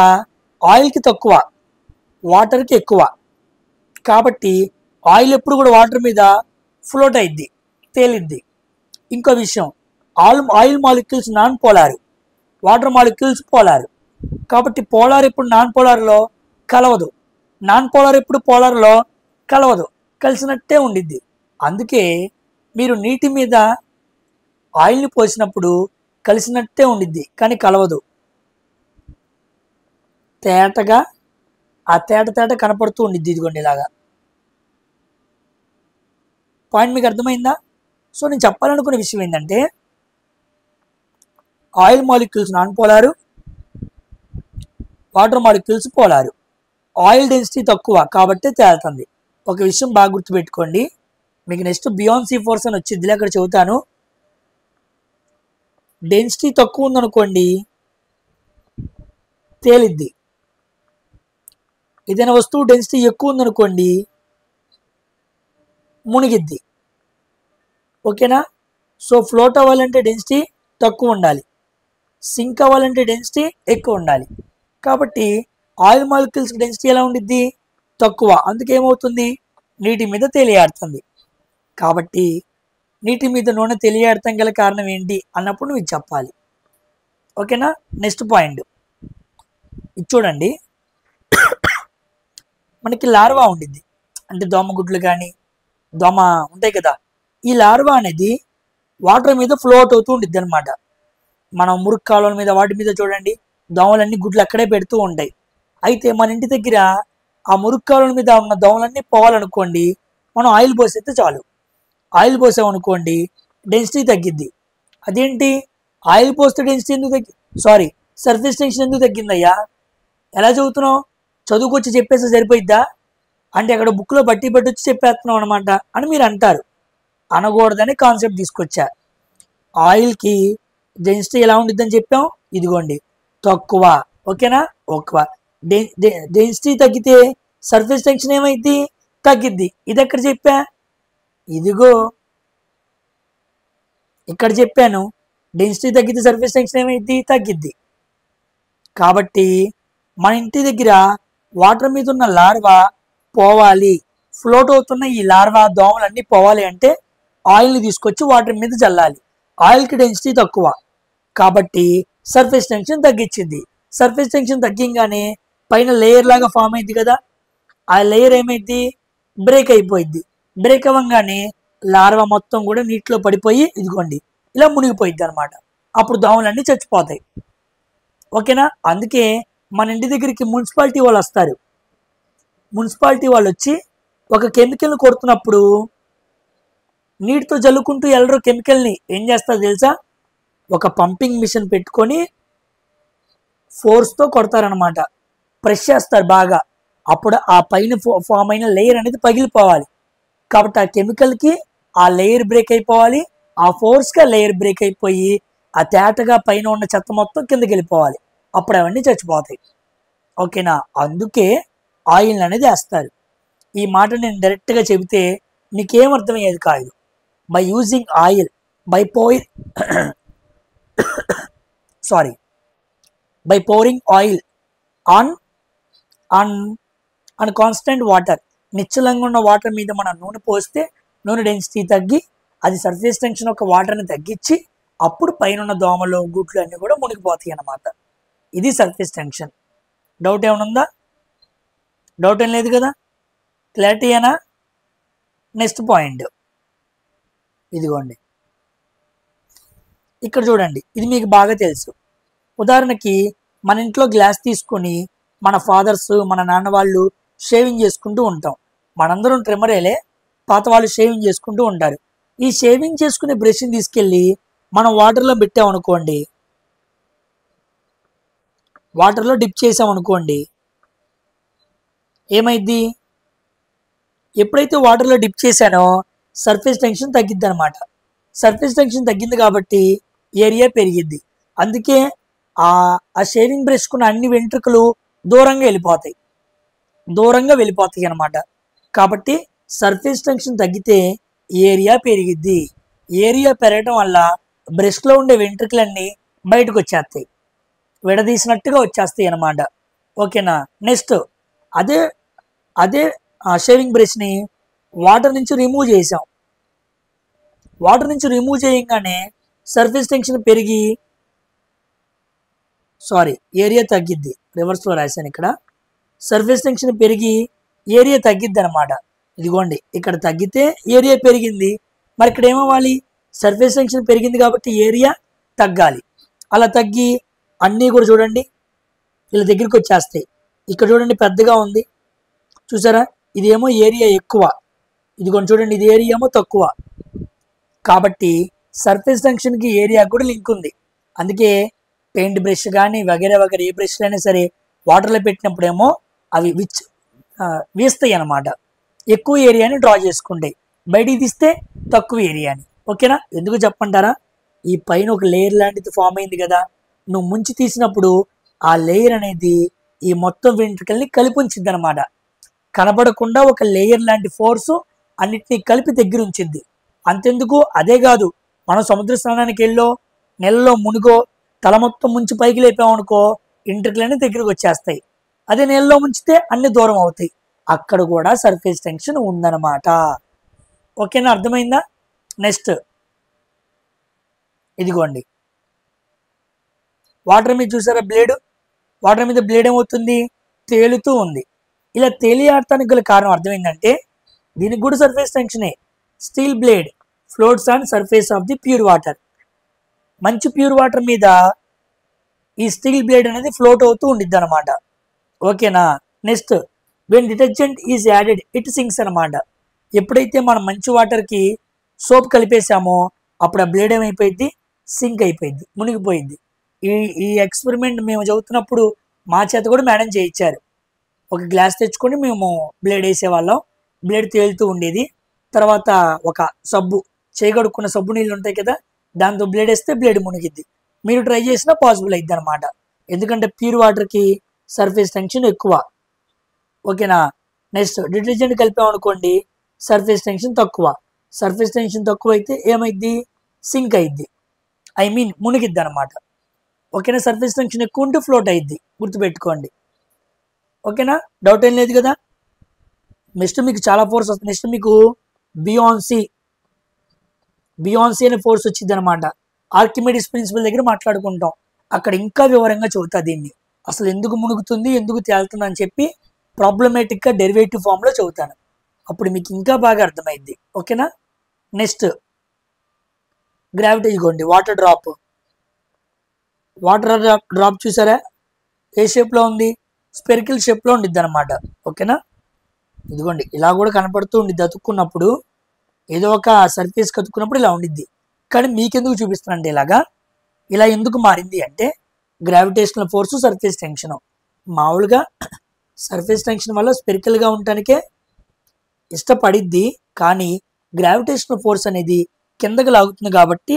ఆయిల్కి తక్కువ, వాటర్కి ఎక్కువ. కాబట్టి ఆయిల్ ఎప్పుడు కూడా వాటర్ మీద ఫ్లోట్ అయిద్ది, తేలిద్ది. ఇంకో విషయం, oil molecules non polar, water molecules polar. కాబట్టి పోలార్ ఎప్పుడు నాన్ పోలార్లో కలవదు, నాన్ పోలార్ ఎప్పుడు పోలార్లో కలవదు, కలిసినట్టే ఉండిద్ది. అందుకే మీరు నీటి మీద ఆయిల్ని పోసినప్పుడు కలిసినట్టే ఉండిద్ది, కానీ కలవదు. తేటగా ఆ తేట కనపడుతూ ఉండిద్ది. ఇదిగోండి ఇలాగా. పాయింట్ మీకు అర్థమైందా? సో నేను చెప్పాలనుకునే విషయం ఏంటంటే oil molecules non polar, water molecules polar. Oil density తక్కువ కాబట్టి తేలుతుంది. ఒక విషయం బాగా గుర్తుపెట్టుకోండి. మీకు నెక్స్ట్ బియాండ్ C4 అని వచ్చింది, అక్కడ చెబుతాను. డెన్సిటీ తక్కువ ఉందనుకోండి తేలిద్ది. ఏదైనా వస్తువు డెన్సిటీ ఎక్కువ ఉందనుకోండి మునిగిద్ది. ఓకేనా. సో ఫ్లోట్ అవ్వాలంటే డెన్సిటీ తక్కువ ఉండాలి, సింక్ అవ్వాలంటే డెన్సిటీ ఎక్కువ ఉండాలి. కాబట్టి ఆయిల్ మాలిక్యూల్స్ డెన్సిటీ ఎలా ఉండిద్ది? తక్కువ. అందుకేమవుతుంది? నీటి మీద తేలియాడుతుంది. కాబట్టి నీటి మీద నూనె తేలియాడటం గల కారణం ఏంటి అన్నప్పుడు నువ్వు చెప్పాలి. ఓకేనా. నెక్స్ట్ పాయింట్ ఇది చూడండి. మనకి లార్వా ఉండిద్ది, అంటే దోమగుడ్లు కానీ దోమ ఉంటాయి కదా. ఈ లార్వా అనేది వాటర్ మీద ఫ్లోట్ అవుతూ ఉండిద్ది అనమాట. మనం మురుగు కాలువల మీద వాటి మీద చూడండి, దోమలన్నీ గుడ్లు అక్కడే పెడుతూ ఉంటాయి. అయితే మన ఇంటి దగ్గర ఆ మురుగు కాలువల మీద ఉన్న దోమలన్నీ పోవాలనుకోండి, మనం ఆయిల్ పోసేస్తే చాలు. ఆయిల్ పోసామనుకోండి డెన్సిటీ తగ్గిద్ది. అదేంటి ఆయిల్ పోస్తే డెన్సిటీ ఎందుకు సర్ఫేస్ టెన్షన్ ఎందుకు తగ్గిందయ్యా? ఎలా చదువుతున్నావు? చదువుకొచ్చి చెప్పేస్తే సరిపోయిద్దా? అంటే అక్కడ బుక్లో బట్టి వచ్చి చెప్పేస్తున్నావు అనమాట అని మీరు అంటారు. అనకూడదని కాన్సెప్ట్ తీసుకొచ్చా. ఆయిల్కి డెన్సిటీ ఎలా ఉండిద్దని చెప్పాం, ఇదిగోండి తక్కువ. ఓకేనా. ఎక్కువ డెన్సిటీ తగ్గితే సర్ఫేస్ టెన్షన్ ఏమైద్ది? తగ్గిద్ది. ఇది ఎక్కడ చెప్పా? ఇదిగో ఇక్కడ చెప్పాను. డెన్సిటీ తగ్గితే సర్ఫేస్ టెన్షన్ ఏమైద్ది? తగ్గిద్ది. కాబట్టి మన ఇంటి దగ్గర వాటర్ మీద ఉన్న లార్వా పోవాలి, ఫ్లోట్ అవుతున్న ఈ లార్వా దోమలన్నీ పోవాలి అంటే ఆయిల్ని తీసుకొచ్చి వాటర్ మీద చల్లాలి. ఆయిల్కి డెన్సిటీ తక్కువ కాబట్టి సర్ఫేస్ టెన్షన్ తగ్గించింది. సర్ఫేస్ టెన్షన్ తగ్గింగానే పైన లేయర్ లాగా ఫామ్ అయింది కదా, ఆ లేయర్ ఏమైంది? బ్రేక్ అయిపోయింది. బ్రేక్ అవ్వగానే లార్వా మొత్తం కూడా నీటిలో పడిపోయి ఇదిగోండి ఇలా మునిగిపోయింది అనమాట. అప్పుడు దోమలన్నీ చచ్చిపోతాయి. ఓకేనా. అందుకే మన ఇంటి దగ్గరికి మున్సిపాలిటీ వాళ్ళు వస్తారు. మున్సిపాలిటీ వాళ్ళు వచ్చి ఒక కెమికల్ని కొడుతున్నప్పుడు నీటితో జల్లుకుంటూ వెళ్ళరు. కెమికల్ని ఏం చేస్తారు తెలుసా? ఒక పంపింగ్ మిషన్ పెట్టుకొని ఫోర్స్తో కొడతారనమాట, ప్రెస్ చేస్తారు బాగా. అప్పుడు ఆ పైన ఫామ్ అయిన లేయర్ అనేది పగిలిపోవాలి. కాబట్టి ఆ కెమికల్కి ఆ లేయర్ బ్రేక్ అయిపోవాలి, ఆ ఫోర్స్గా లేయర్ బ్రేక్ అయిపోయి ఆ తేటగా పైన ఉన్న చెత్త మొత్తం కిందకి వెళ్ళిపోవాలి. అప్పుడు అవన్నీ చచ్చిపోతాయి. ఓకేనా. అందుకే ఆయిల్ అనేది వేస్తారు. ఈ మాట నేను డైరెక్ట్గా చెబితే నీకేం అర్థమయ్యేది కాదు. By using oil, by pouring oil on constant water, నిశ్చలంగా ఉన్న వాటర్ మీద మనం నూనె పోస్తే నూనె డెన్సిటీ తగ్గి అది సర్ఫేస్ టెన్షన్ ఒక వాటర్ని తగ్గించి అప్పుడు పైన ఉన్న దోమలు గుడ్లు అన్నీ కూడా మునిగిపోతాయి అన్నమాట. ఇది సర్ఫేస్ టెన్షన్. డౌట్ ఏమైనా ఉందా? డౌట్ ఏం లేదు కదా, క్లారిటీ ఏనా? నెక్స్ట్ పాయింట్ ఇదిగోండి, ఇక్కడ చూడండి. ఇది మీకు బాగా తెలుసు. ఉదాహరణకి మన ఇంట్లో గ్లాస్ తీసుకొని మన ఫాదర్స్, మన నాన్న వాళ్ళు షేవింగ్ చేసుకుంటూ ఉంటాం. మనందరం ట్రిమ్మరేలే, పాత వాళ్ళు షేవింగ్ చేసుకుంటూ ఉంటారు. ఈ షేవింగ్ చేసుకునే బ్రష్ని తీసుకెళ్ళి మనం వాటర్లో పెట్టామనుకోండి, వాటర్లో డిప్ చేసామనుకోండి, ఏమైద్ది? ఎప్పుడైతే వాటర్లో డిప్ చేశానో సర్ఫేస్ టెన్షన్ తగ్గిద్ది అనమాట. సర్ఫేస్ టెన్షన్ తగ్గింది కాబట్టి ఏరియా పెరిగిద్ది. అందుకే ఆ షేవింగ్ బ్రష్కున్న అన్ని వెంట్రుకలు దూరంగా వెళ్ళిపోతాయి అన్నమాట. కాబట్టి సర్ఫేస్ టెన్షన్ తగ్గితే ఏరియా పెరిగిద్ది. ఏరియా పెరగడం వల్ల బ్రష్లో ఉండే వెంట్రుకలన్నీ బయటకు వచ్చేస్తాయి, విడదీసినట్టుగా వచ్చేస్తాయి అన్నమాట. ఓకేనా? నెక్స్ట్ అదే అదే షేవింగ్ బ్రష్ని వాటర్ నుంచి రిమూవ్ చేసాం. వాటర్ నుంచి రిమూవ్ చేయగానే సర్ఫేస్ టెన్షన్ పెరిగి ఏరియా తగ్గిద్ది. రివర్స్లో రాశాను ఇక్కడ. సర్ఫేస్ టెన్షన్ పెరిగి ఏరియా తగ్గిద్ది అనమాట. ఇదిగోండి, ఇక్కడ తగ్గితే ఏరియా పెరిగింది. మరి ఇక్కడ ఏమవ్వాలి? సర్ఫేస్ టెన్షన్ పెరిగింది కాబట్టి ఏరియా తగ్గాలి. అలా తగ్గి అన్నీ కూడా చూడండి ఇలా దగ్గరికి వచ్చేస్తాయి. ఇక్కడ చూడండి పెద్దగా ఉంది, చూసారా? ఇదేమో ఏరియా ఎక్కువ, ఇదిగోండి చూడండి ఇది ఏరియా ఏమో తక్కువ. కాబట్టి సర్ఫేస్ టెన్షన్కి ఏరియా కూడా లింక్ ఉంది. అందుకే పెయింట్ బ్రష్ కానీ వగేరే ఏ బ్రష్లు అయినా సరే వాటర్లో పెట్టినప్పుడేమో అవి వీస్తాయి అన్నమాట. ఎక్కువ ఏరియాని డ్రా చేసుకుంటాయి, బయటికి తీస్తే తక్కువ ఏరియాని. ఓకేనా? ఎందుకు చెప్పంటారా? ఈ పైన ఒక లేయర్ లాంటిది ఫామ్ అయింది కదా, నువ్వు ముంచి తీసినప్పుడు ఆ లేయర్ అనేది ఈ మొత్తం వెంట్రుకల్ని కలిపి ఉంచిద్ది అనమాట. కనబడకుండా ఒక లేయర్ లాంటి ఫోర్సు అన్నిటినీ కలిపి దగ్గర ఉంచిద్ది. అంతెందుకు, అదే కాదు, మనం సముద్ర స్నానానికి వెళ్ళో నెలలో మునిగో తల మొత్తం ముంచి పైకి లేపామనుకో వెంట్రుకలన్నీ దగ్గరికి వచ్చేస్తాయి. అదే నెలలో ముంచితే అన్ని దూరం అవుతాయి. అక్కడ కూడా సర్ఫేస్ టెన్షన్ ఉందన్నమాట. ఓకేనా? అర్థమైందా? నెక్స్ట్ ఇదిగోండి వాటర్ మీద చూసారా బ్లేడ్? వాటర్ మీద బ్లేడ్ ఏమవుతుంది? తేలుతూ ఉంది. ఇలా తేలియాడటానికి గల కారణం అర్థమైందంటే దీనికి కూడా సర్ఫేస్ టెన్షనే. Steel blade floats on surface of the pure water. మంచి ప్యూర్ వాటర్ మీద ఈ స్టీల్ బ్లేడ్ అనేది ఫ్లోట్ అవుతూ ఉండిద్ది అనమాట. ఓకేనా? Next when detergent is added it sinks అనమాట. ఎప్పుడైతే మనం మంచి వాటర్కి సోప్ కలిపేసామో అప్పుడు ఆ బ్లేడ్ ఏమైపోయింది? సింక్ అయిపోయింది, మునిగిపోయింది. ఈ ఎక్స్పెరిమెంట్ మేము చదువుతున్నప్పుడు మా చేత కూడా మేడం చేయించారు. ఒక గ్లాస్ తెచ్చుకొని మేము బ్లేడ్ వేసేవాళ్ళం, బ్లేడ్ తేలుతూ ఉండేది. తర్వాత ఒక సబ్బు, చేయగడుక్కున్న సబ్బు నీళ్ళు ఉంటాయి కదా, దాంతో బ్లేడ్ వేస్తే బ్లేడ్ మునిగిద్ది. మీరు ట్రై చేసినా పాసిబుల్ అయిద్ది అనమాట. ఎందుకంటే ప్యూర్ వాటర్కి సర్ఫేస్ టెన్షన్ ఎక్కువ. ఓకేనా? నెక్స్ట్ డిటర్జెంట్ కలిపామనుకోండి సర్ఫేస్ టెన్షన్ తక్కువ. సర్ఫేస్ టెన్షన్ తక్కువ అయితే ఏమైద్ది? సింక్ అయిద్ది, మునిగిద్ది అనమాట. ఓకేనా? సర్ఫేస్ టెన్షన్ ఎక్కువ ఉంటే ఫ్లోట్ అయిద్ది, గుర్తుపెట్టుకోండి. ఓకేనా? డౌట్ ఏం లేదు కదా? నెక్స్ట్ మీకు చాలా ఫోర్స్ వస్తుంది. నెక్స్ట్ మీకు బియాన్సీ అనే ఫోర్స్ వచ్చింది అనమాట. ఆర్కిమిడిస్ ప్రిన్సిపల్ దగ్గర మాట్లాడుకుంటాం, అక్కడ ఇంకా వివరంగా చెబుతా దీన్ని. అసలు ఎందుకు మునుగుతుంది, ఎందుకు తేలుతుంది అని చెప్పి ప్రాబ్లమేటిక్గా డెరివేటివ్ ఫామ్లో చెబుతాను. అప్పుడు మీకు ఇంకా బాగా అర్థమైద్ది. ఓకేనా? Next gravity. ఇదిగోండి వాటర్ డ్రాప్ చూసారా? ఏ షేప్లో ఉంది? స్పెరికల్ షేప్లో ఉండిద్ది అనమాట. ఓకేనా? ఇదిగోండి ఇలా కూడా కనపడుతూ ఉండిద్ది. అతుక్కున్నప్పుడు ఏదో ఒక సర్ఫేస్ కతుక్కున్నప్పుడు ఇలా ఉండిద్ది. కానీ మీకెందుకు చూపిస్తానంటే ఇలా ఎందుకు మారింది అంటే గ్రావిటేషనల్ ఫోర్సు సర్ఫేస్ టెన్షన్. మామూలుగా సర్ఫేస్ టెన్షన్ వల్ల స్పెరికల్గా ఉండటానికే ఇష్టపడిద్ది, కానీ గ్రావిటేషనల్ ఫోర్స్ అనేది కిందకి లాగుతుంది కాబట్టి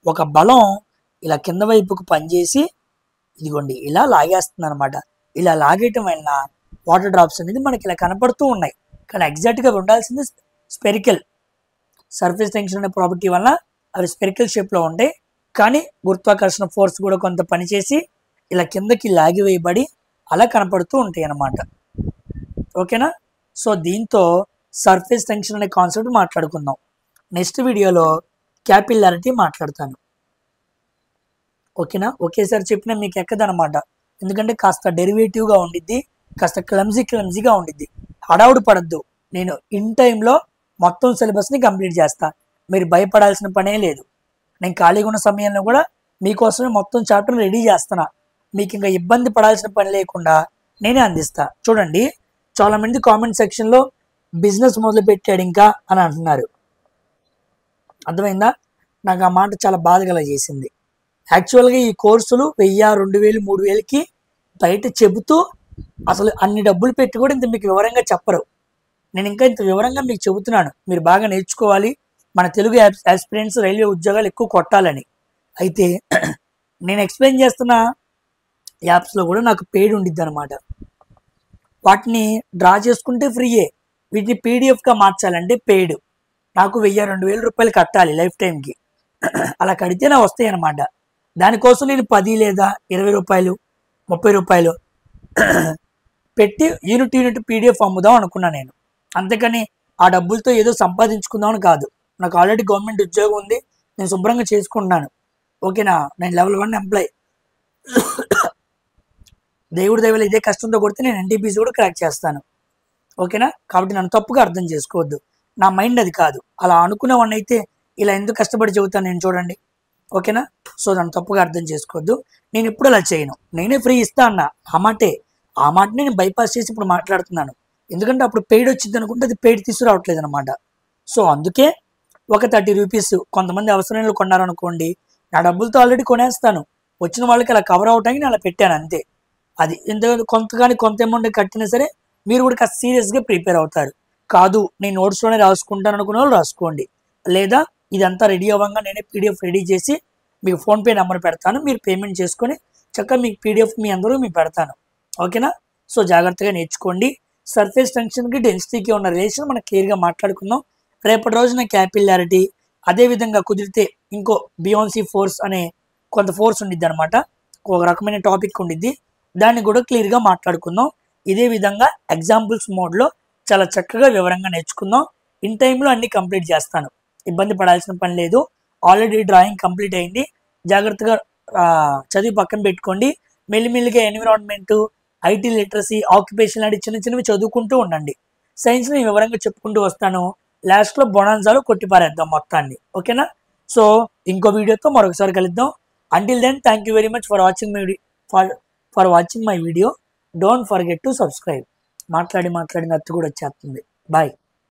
ఒక బలం ఇలా కింద వైపుకు పనిచేసి ఇదిగోండి ఇలా లాగేస్తుంది అనమాట. ఇలా లాగేయటం వలన వాటర్ డ్రాప్స్ అనేది మనకి ఇలా కనపడుతూ ఉన్నాయి. కానీ ఎగ్జాక్ట్గా ఉండాల్సింది స్పెరికల్. సర్ఫేస్ టెన్షన్ అనే ప్రాపర్టీ వల్ల అవి స్పెరికల్ షేప్లో ఉంటాయి. కానీ గురుత్వాకర్షణ ఫోర్స్ కూడా కొంత పనిచేసి ఇలా కిందకి లాగివేయబడి అలా కనపడుతూ ఉంటాయి అన్నమాట. ఓకేనా? సో దీంతో సర్ఫేస్ టెన్షన్ అనే కాన్సెప్ట్ మాట్లాడుకుందాం. నెక్స్ట్ వీడియోలో క్యాపిల్లారిటీ మాట్లాడతాను. ఓకేనా? ఒకేసారి చెప్పినా మీకు ఎక్కదనమాట, ఎందుకంటే కాస్త డెరివేటివ్గా ఉండిద్ది, కాస్త క్లమ్జీగా ఉండిద్ది. హడావుడు పడద్దు, నేను ఇన్ టైంలో మొత్తం సిలబస్ని కంప్లీట్ చేస్తా. మీరు భయపడాల్సిన పనే లేదు. నేను ఖాళీగా ఉన్న సమయంలో కూడా మీకోసమే మొత్తం చాప్టర్ రెడీ చేస్తున్నా. మీకు ఇంకా ఇబ్బంది పడాల్సిన పని లేకుండా నేనే అందిస్తా. చూడండి, చాలామంది కామెంట్ సెక్షన్లో బిజినెస్ మొదలు పెట్టాడు ఇంకా అని అంటున్నారు. అర్థమైందా? నాకు ఆ మాట చాలా బాధ కలగజేసింది. యాక్చువల్గా ఈ కోర్సులు 1000, 2000, 3000కి బయట చెబుతూ అసలు అన్ని డబ్బులు పెట్టి కూడా ఇంత మీకు వివరంగా చెప్పరు. నేను ఇంకా ఇంత వివరంగా మీకు చెబుతున్నాను, మీరు బాగా నేర్చుకోవాలి, మన తెలుగు యాస్పిరెంట్స్ రైల్వే ఉద్యోగాలు ఎక్కువ కొట్టాలని. అయితే నేను ఎక్స్ప్లెయిన్ చేస్తున్న యాప్స్లో కూడా నాకు పెయిడ్ ఉండిద్ది అనమాట. వాటిని డ్రా చేసుకుంటే ఫ్రీయే, వీటిని పీడిఎఫ్గా మార్చాలంటే పెయిడ్. నాకు 1000-2000 రూపాయలు కట్టాలి లైఫ్ టైంకి. అలా కడితే నా వస్తాయి అనమాట. దానికోసం నేను 10 లేదా 20 రూపాయలు, 30 రూపాయలు పెట్టి యూనిట్ పీడిఎఫ్ అమ్ముదాం అనుకున్నా నేను. అంతేకాని ఆ డబ్బులతో ఏదో సంపాదించుకుందామని కాదు. నాకు ఆల్రెడీ గవర్నమెంట్ ఉద్యోగం ఉంది, నేను శుభ్రంగా చేసుకుంటున్నాను. ఓకేనా? నేను లెవెల్ 1 ఎంప్లాయ్. దేవుడి దయవల్ల ఇదే కష్టంతో కొడితే నేను ఎన్టీపీసీ కూడా క్రాక్ చేస్తాను. ఓకేనా? కాబట్టి నన్ను తప్పుగా అర్థం చేసుకోవద్దు. నా మైండ్ అది కాదు. అలా అనుకునేవాడిని అయితే ఇలా ఎందుకు కష్టపడి చెబుతాను నేను, చూడండి. ఓకేనా? సో నన్ను తప్పుగా అర్థం చేసుకోవద్దు. నేను ఎప్పుడు అలా చేయను. నేనే ఫ్రీ ఇస్తా అన్న ఆ మాటని నేను బైపాస్ చేసి ఇప్పుడు మాట్లాడుతున్నాను. ఎందుకంటే అప్పుడు పెయిడ్ వచ్చింది అనుకుంటే అది పెయిడ్ తీసుకురావట్లేదు అనమాట. సో అందుకే ఒక 30 రూపీస్ కొంతమంది అవసరాలు కొన్నారనుకోండి, నా డబ్బులతో ఆల్రెడీ కొనేస్తాను. వచ్చిన వాళ్ళకి అలా కవర్ అవటానికి నేను అలా పెట్టాను అంతే. అది ఎందుకంటే కొంత అమౌంట్ కట్టినా సరే మీరు కూడా కాస్త సీరియస్గా ప్రిపేర్ అవుతారు. కాదు నేను నోట్స్లోనే రాసుకుంటాను అనుకునే వాళ్ళు రాసుకోండి. లేదా ఇదంతా రెడీ అవ్వగా నేనే పీడిఎఫ్ రెడీ చేసి మీకు ఫోన్పే నెంబర్ పెడతాను, మీరు పేమెంట్ చేసుకొని చక్కగా మీకు పీడిఎఫ్ మీ అందరూ మీకు పెడతాను. ఓకేనా? సో జాగ్రత్తగా నేర్చుకోండి. సర్ఫేస్ టెన్షన్కి డెన్సిటీకి ఉన్న రిలేషన్ మనం క్లియర్గా మాట్లాడుకుందాం. రేపటి రోజున క్యాపిలారిటీ, అదేవిధంగా కుదిరితే ఇంకో బియాన్సీ ఫోర్స్ అనే కొంత ఫోర్స్ ఉండిద్ది అనమాట. ఒక రకమైన టాపిక్ ఉండిద్ది, దాన్ని కూడా క్లియర్గా మాట్లాడుకుందాం. ఇదే విధంగా ఎగ్జాంపుల్స్ మోడ్లో చాలా చక్కగా వివరంగా నేర్చుకుందాం. ఇన్ టైంలో అన్ని కంప్లీట్ చేస్తాను, ఇబ్బంది పడాల్సిన పని లేదు. ఆల్రెడీ డ్రాయింగ్ కంప్లీట్ అయింది. జాగ్రత్తగా చదివి పక్కన పెట్టుకోండి. మెల్లిమెల్లిగా ఎన్విరాన్మెంట్, ఐటీ లిటరసీ, ఆక్యుపేషన్ లాంటి చిన్నవి చదువుకుంటూ ఉండండి. సైన్స్ని వివరంగా చెప్పుకుంటూ వస్తాను. లాస్ట్లో బొనాన్సాలో కొట్టిపారేద్దాం మొత్తాన్ని. ఓకేనా? సో ఇంకో వీడియోతో మరొకసారి కలుద్దాం. Until then thank you very much for watching my video. Don't forget to subscribe. మాట్లాడి నత్తి కూడా వచ్చేస్తుంది. బాయ్.